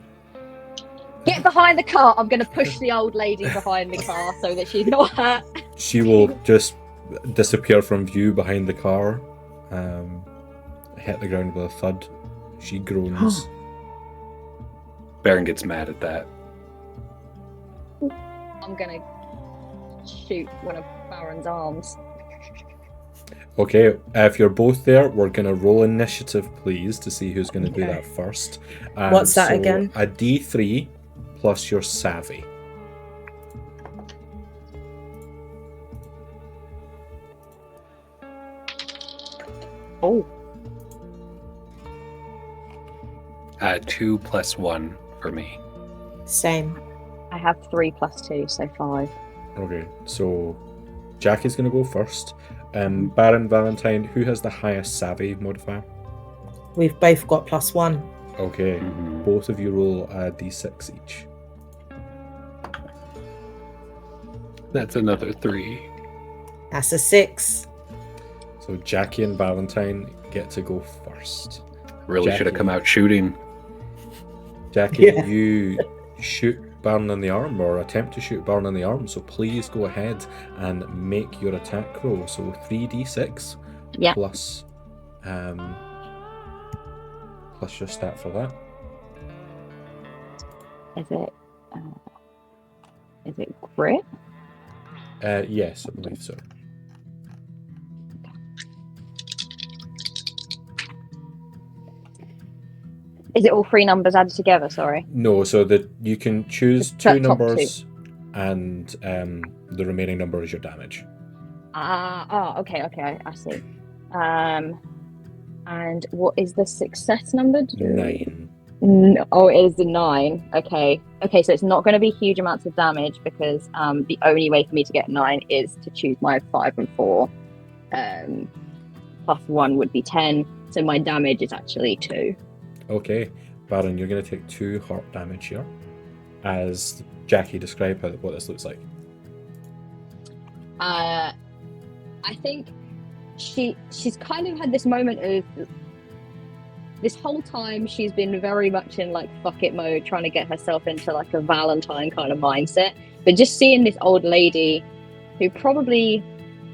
Get behind the car. I'm going to push the old lady behind the car so that she's not hurt. She will just disappear from view behind the car, hit the ground with a thud. She groans. Baron gets mad at that. I'm gonna shoot one of Baron's arms. Okay, if you're both there, we're going to roll initiative, please, to see who's going to do Okay. that first. What's that again? A D3 plus your savvy. Oh, 2 + 1 for me. Same. I have 3 + 2, so 5. Okay, so Jackie's going to go first. Baron, Valentine, who has the highest savvy modifier? We've both got +1. Okay, Mhm. both of you roll a D6 each. That's another 3. That's a 6. So Jackie and Valentine get to go first. Really should have Jackie. come out shooting. Jackie, Yeah. you shoot Baron in the arm, or attempt to shoot Baron in the arm, so please go ahead and make your attack roll. So 3d6 Yeah. plus your stat for that. Is it grit? Yes, I believe so. Is it all 3 numbers added together? Sorry. No, so that you can choose Just 2 top numbers, and the remaining number is your damage. Okay, I see. And what is the success number? 9. Oh, it is the 9. Okay, so it's not going to be huge amounts of damage because the only way for me to get 9 is to choose my 5 and 4. Plus 1 would be 10, so my damage is actually 2. Okay, Baron, you're going to take 2 heart damage here. As Jackie described what this looks like. I think she's kind of had this moment of, this whole time she's been very much in like fuck it mode, trying to get herself into like a Valentine kind of mindset, but just seeing this old lady who probably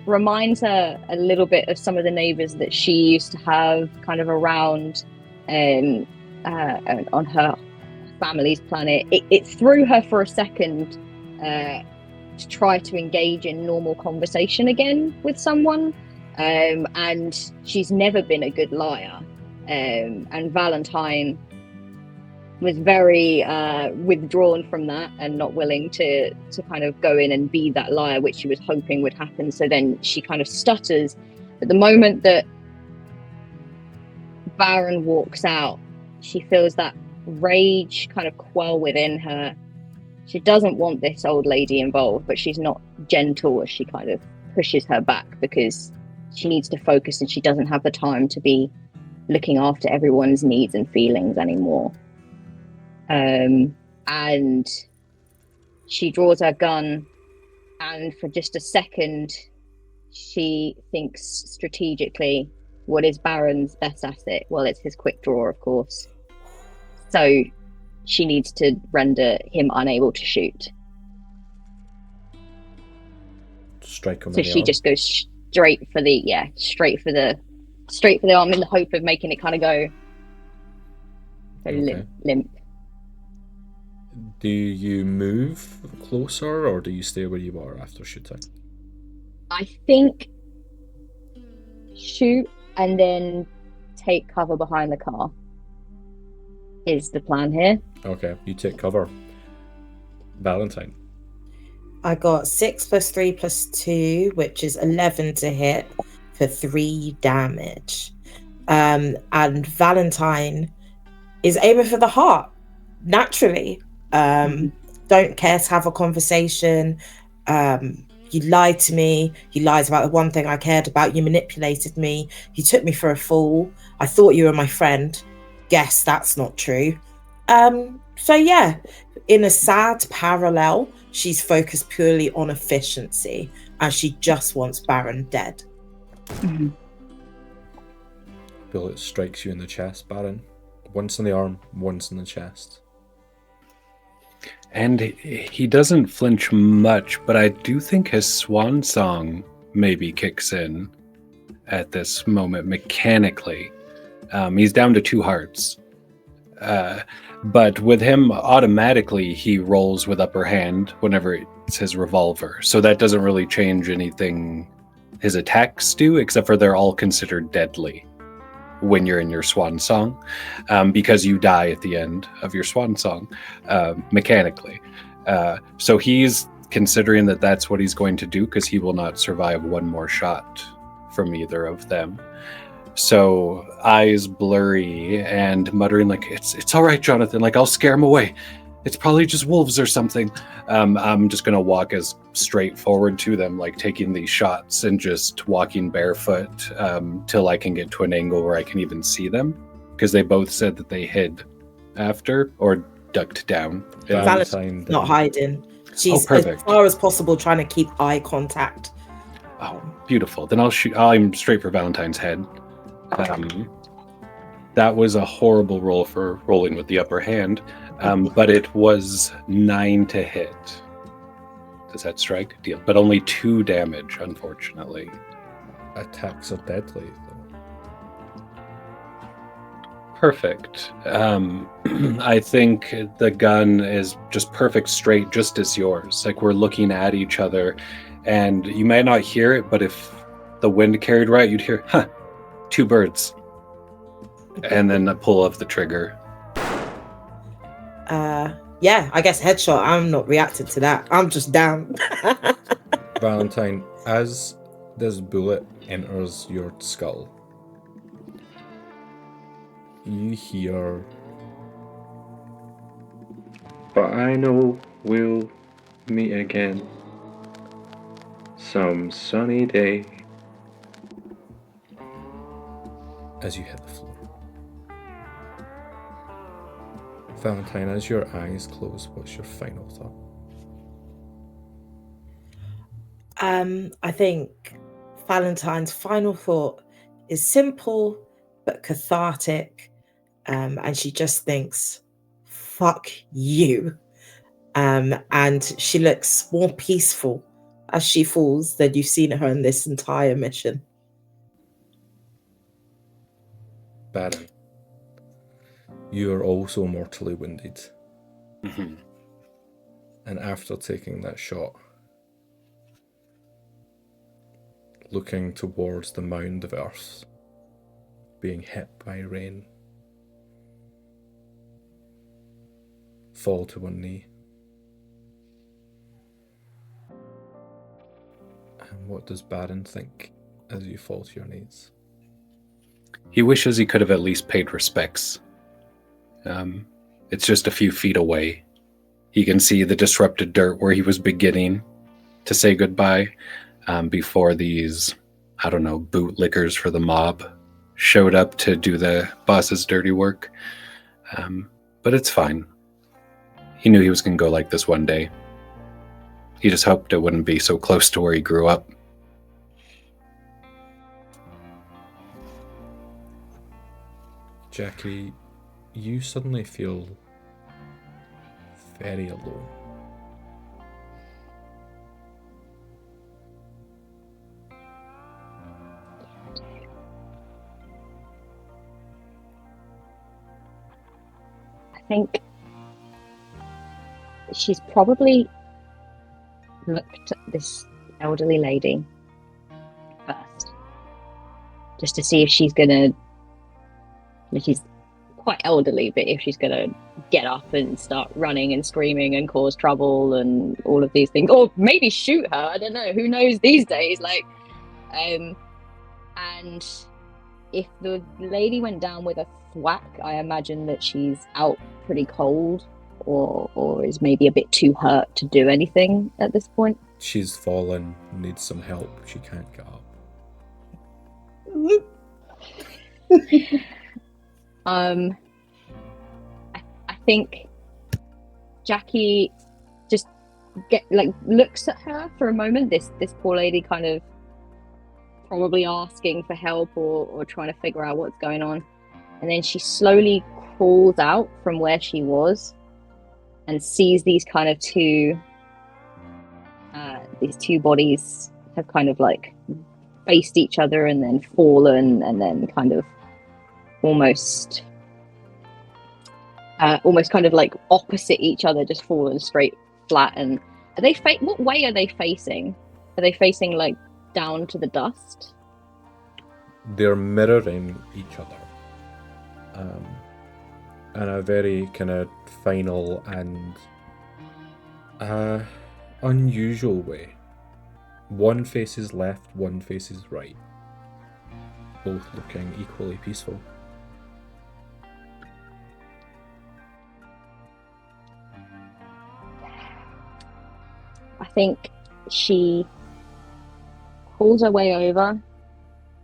reminds her a little bit of some of the neighbors that she used to have kind of around on her family's planet, it threw her for a second to try to engage in normal conversation again with someone, and she's never been a good liar, and Valentine was very withdrawn from that and not willing to kind of go in and be that liar, which she was hoping would happen. So then she kind of stutters. But the moment that Baron walks out, she feels that rage kind of quell within her. She doesn't want this old lady involved, but she's not gentle as she kind of pushes her back because she needs to focus and she doesn't have the time to be looking after everyone's needs and feelings anymore. And she draws her gun, and for just a second she thinks strategically, what is Baron's best asset? Well, it's his quick draw, of course. So she needs to render him unable to shoot. Strike him. So she just goes straight for the arm in the hope of making it kind of go limp. Do you move closer or do you stay where you are after shooting? I think shoot and then take cover behind the car is the plan here. Okay, you take cover. Valentine. I got 6 + 3 + 2, which is 11 to hit for 3 damage. And Valentine is aiming for the heart, naturally. Don't care to have a conversation. You lied to me. You lied about the one thing I cared about. You manipulated me. You took me for a fool. I thought you were my friend. Guess that's not true. So yeah, in a sad parallel, she's focused purely on efficiency and she just wants Baron dead. Bullet strikes you in the chest, Baron. Once in the arm, once in the chest. And he doesn't flinch much, but I do think his swan song maybe kicks in at this moment mechanically. He's down to 2 hearts. But with him, automatically he rolls with upper hand whenever it's his revolver. So that doesn't really change anything his attacks do, except for they're all considered deadly when you're in your swan song, because you die at the end of your swan song, mechanically. So he's considering that that's what he's going to do, because he will not survive one more shot from either of them. So eyes blurry and muttering like, it's all right, Jonathan, like, I'll scare him away. It's probably just wolves or something. I'm just going to walk as straight forward to them, like taking these shots and just walking barefoot till I can get to an angle where I can even see them. Because they both said that they hid after or ducked down. Valentine's not hiding. She's as far as possible trying to keep eye contact. Oh, beautiful. Then I'll shoot. I'm straight for Valentine's head. That was a horrible roll for rolling with the upper hand, but it was 9 to hit. Does that strike? Deal. But only 2 damage, unfortunately. Attacks are deadly, though. Perfect. I think the gun is just perfect straight, just as yours. Like, we're looking at each other, and you may not hear it, but if the wind carried right, you'd hear, 2 birds. And then a pull of the trigger. Yeah, I guess headshot. I'm not reacting to that. I'm just down. Valentine, as this bullet enters your skull, you hear, "But I know we'll meet again some sunny day," as you hit the floor. Valentine, as your eyes close, what's your final thought? I think Valentine's final thought is simple but cathartic, and she just thinks, "Fuck you," and she looks more peaceful as she falls than you've seen her in this entire mission. Baron, you are also mortally wounded. Mm-hmm. And after taking that shot, looking towards the mound of earth, being hit by rain, fall to one knee. And what does Baron think as you fall to your knees? He wishes he could have at least paid respects. It's just a few feet away. He can see the disrupted dirt where he was beginning to say goodbye before these, I don't know, bootlickers for the mob showed up to do the boss's dirty work. But it's fine. He knew he was going to go like this one day. He just hoped it wouldn't be so close to where he grew up. Jackie, you suddenly feel very alone. I think she's probably looked at this elderly lady first, just to see if she's gonna. She's quite elderly, but if she's gonna get up and start running and screaming and cause trouble and all of these things, or maybe shoot her, I don't know, who knows these days, like, and if the lady went down with a thwack, I imagine that she's out pretty cold or is maybe a bit too hurt to do anything at this point. She's fallen, needs some help, she can't get up. I think Jackie just looks at her for a moment. This poor lady kind of probably asking for help or trying to figure out what's going on, and then she slowly crawls out from where she was and sees these kind of two bodies have kind of like faced each other and then fallen and then kind of almost almost kind of like opposite each other, just fallen straight flat. And are they what way are they facing? Are they facing like down to the dust? They're mirroring each other. In a very kind of final and unusual way. One faces left, one faces right. Both looking equally peaceful. I think she pulls her way over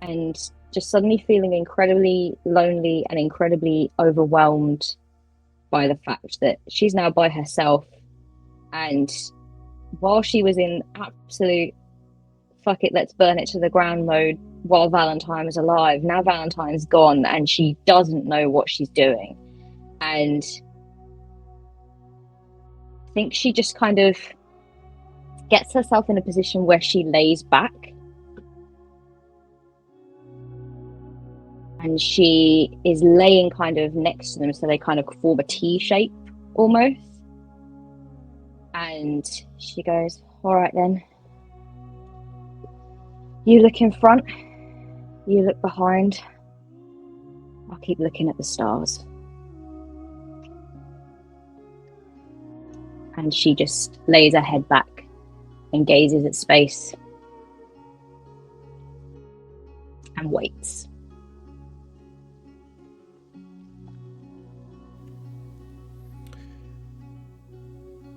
and just suddenly feeling incredibly lonely and incredibly overwhelmed by the fact that she's now by herself. And while she was in absolute fuck it, let's burn it to the ground mode while Valentine was alive, now Valentine's gone and she doesn't know what she's doing. And I think she just kind of gets herself in a position where she lays back and she is laying kind of next to them, so they kind of form a T shape almost. And she goes, all right then, you look in front, you look behind, I'll keep looking at the stars. And she just lays her head back and gazes at space and waits.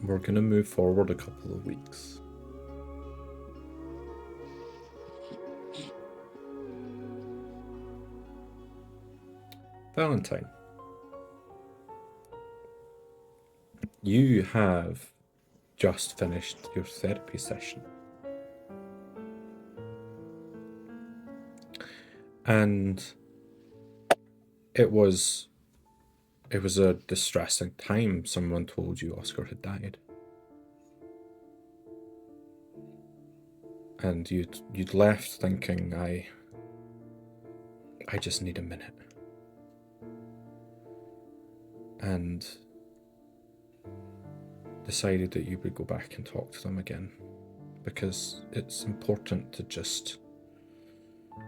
We're going to move forward a couple of weeks. Valentine, you have just finished your therapy session. And it was a distressing time. Someone told you Oscar had died. And you'd left thinking, I just need a minute. And decided that you would go back and talk to them again, because it's important to just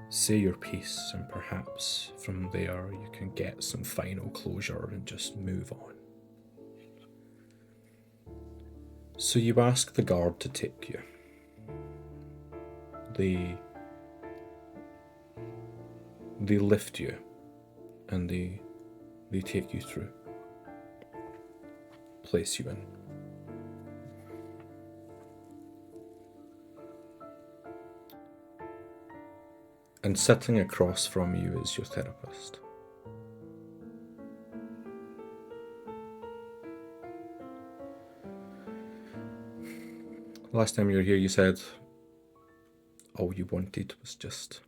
say your piece, and perhaps from there you can get some final closure and just move on. So you ask the guard to take you. They lift you and they take you through, place you in. And sitting across from you is your therapist. Last time you were here, you said all you wanted was just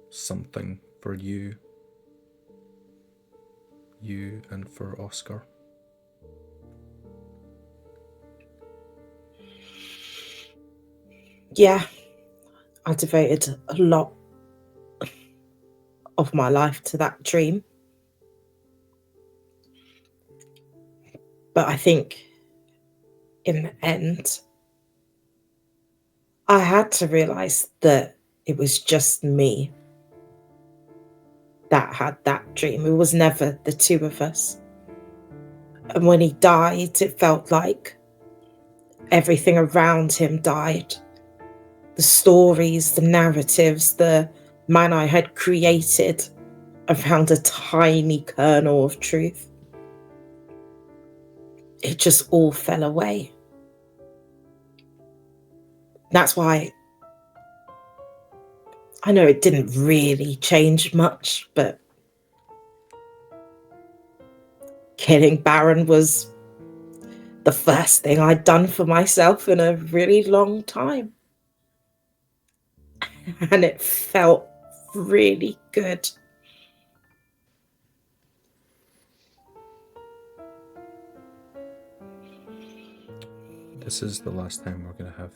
something for you and for Oscar. Yeah, I devoted a lot of my life to that dream. But I think in the end, I had to realize that it was just me that had that dream. It was never the two of us. And when he died, it felt like everything around him died. The stories, the narratives, the man I had created around a tiny kernel of truth. It just all fell away. That's why I know it didn't really change much, but killing Baron was the first thing I'd done for myself in a really long time. And it felt really good. This is the last time we're going to have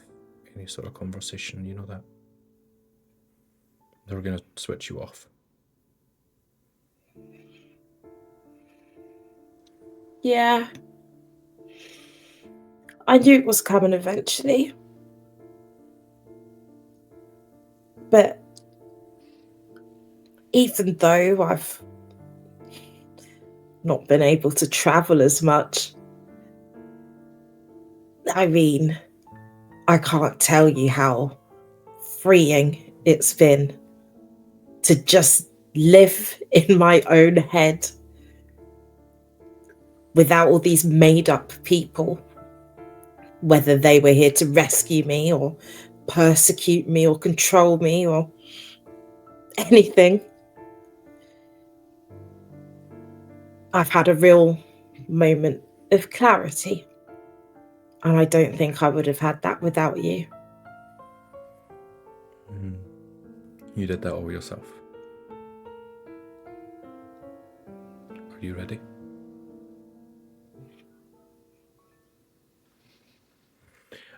any sort of conversation, you know that? They're going to switch you off. Yeah. I knew it was coming eventually. But even though I've not been able to travel as much, I mean, I can't tell you how freeing it's been to just live in my own head without all these made up people, whether they were here to rescue me or persecute me or control me or anything. I've had a real moment of clarity, and I don't think I would have had that without you. You did that all yourself. Are you ready?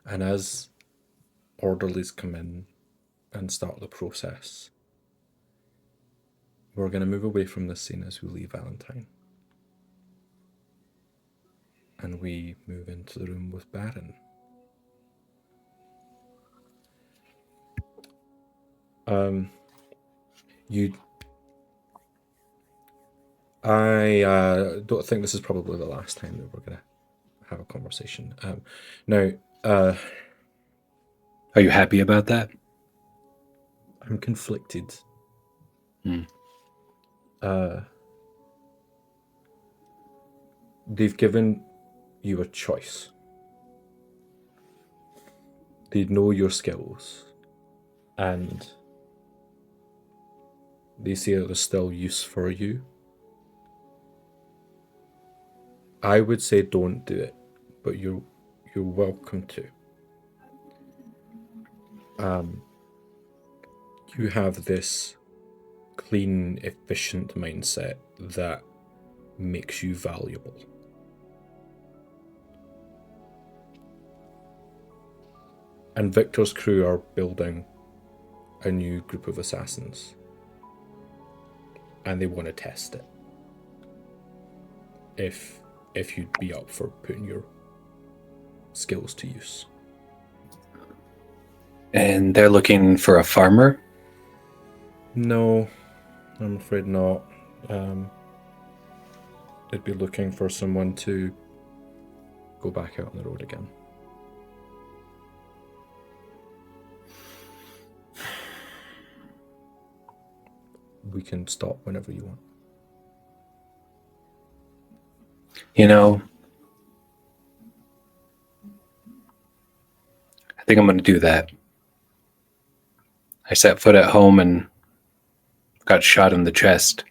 And as orderlies come in and start the process, we're going to move away from this scene as we leave Valentine. And we move into the room with Baron. I don't think this is probably the last time that we're going to have a conversation. Now, Are you happy about that? I'm conflicted. They've given you a choice. They know your skills, and they say there's still use for you. I would say don't do it, but you're welcome to. You have this clean, efficient mindset that makes you valuable. And Victor's crew are building a new group of assassins, and they want to test it. If you'd be up for putting your skills to use. And they're looking for a farmer? No, I'm afraid not. They'd be looking for someone to go back out on the road again. We can stop whenever you want. You know, I think I'm going to do that. I set foot at home and got shot in the chest.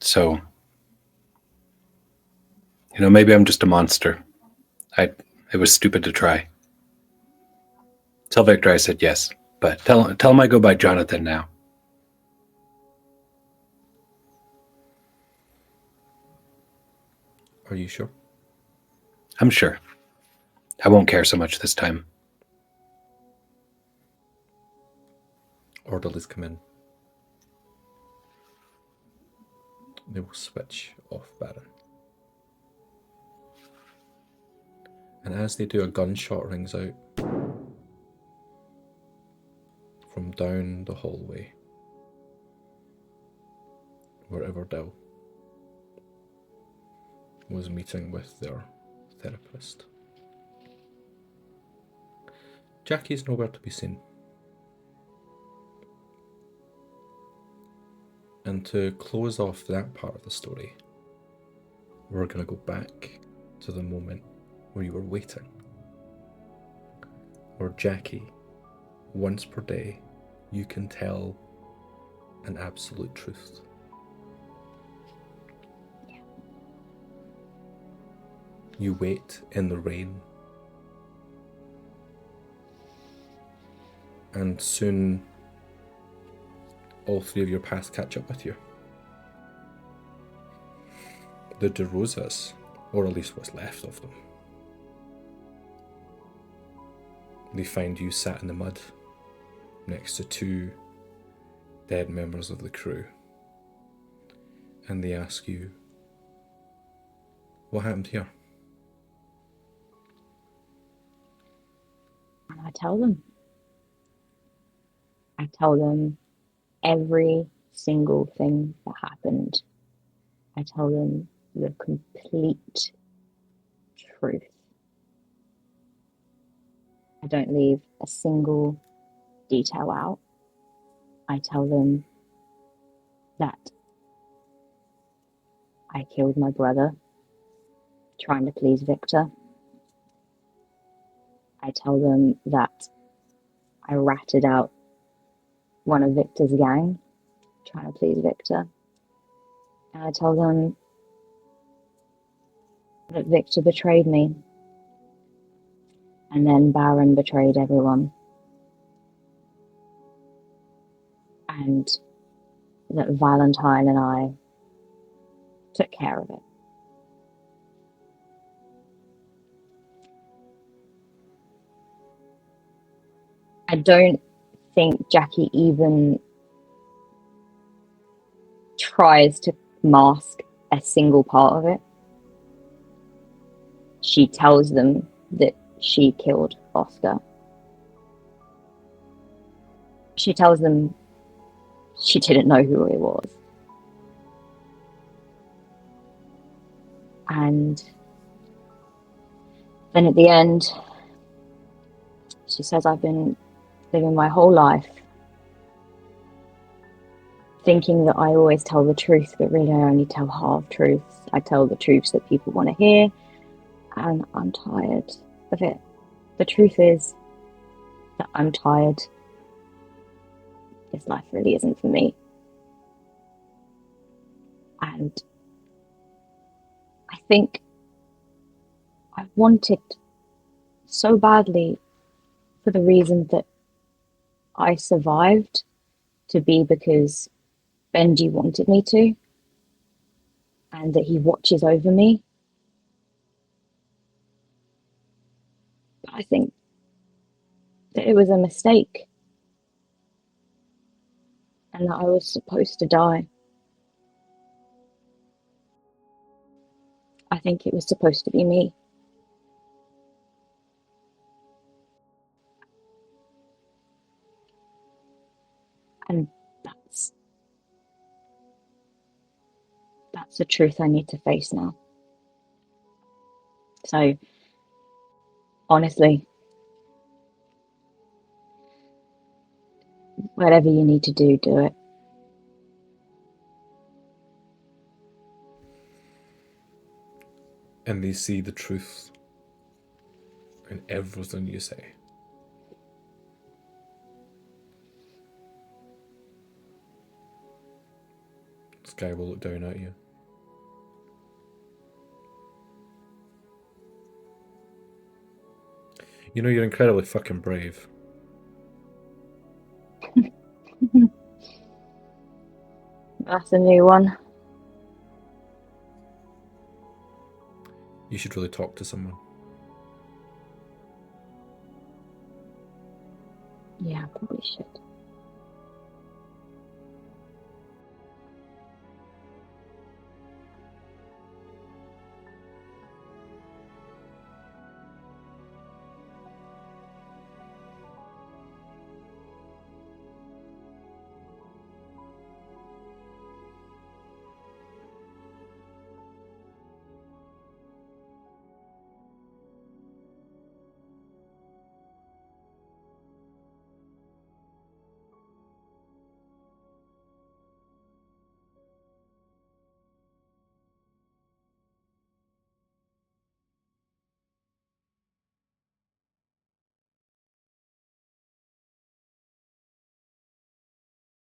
So, maybe I'm just a monster. It was stupid to try. Tell Victor I said yes, but tell him I go by Jonathan now. Are you sure? I'm sure. I won't care so much this time. Orderlies come in. They will switch off Baron. And as they do, a gunshot rings out from down the hallway where Iverdell was meeting with their therapist. Jackie's nowhere to be seen. And to close off that part of the story, we're going to go back to the moment where you were waiting. Where Jackie, once per day, you can tell an absolute truth. You wait in the rain, and soon all three of your paths catch up with you. The DeRosas, or at least what's left of them, they find you sat in the mud next to two dead members of the crew, and they ask you, What happened here? And I tell them. I tell them every single thing that happened. I tell them the complete truth. I don't leave a single detail out. I tell them that I killed my brother trying to please Victor. I tell them that I ratted out one of Victor's gang trying to please Victor. And I tell them that Victor betrayed me. And then Baron betrayed everyone. And that Valentine and I took care of it. I don't think Jackie even tries to mask a single part of it. She tells them that she killed Oscar. She tells them she didn't know who he was. And then at the end, she says, I've been living my whole life thinking that I always tell the truth, but really I only tell half truths. I tell the truths that people want to hear, and I'm tired of it. The truth is that I'm tired. This life really isn't for me. And I think I wanted so badly, for the reason that I survived, to be because Benji wanted me to, and that he watches over me. But I think that it was a mistake, and that I was supposed to die. I think it was supposed to be me. And that's the truth I need to face now. So, honestly, whatever you need to do, do it. And they see the truth in everything you say. Sky will look down at you. You know, you're incredibly fucking brave. That's a new one. You should really talk to someone. Yeah, I probably should.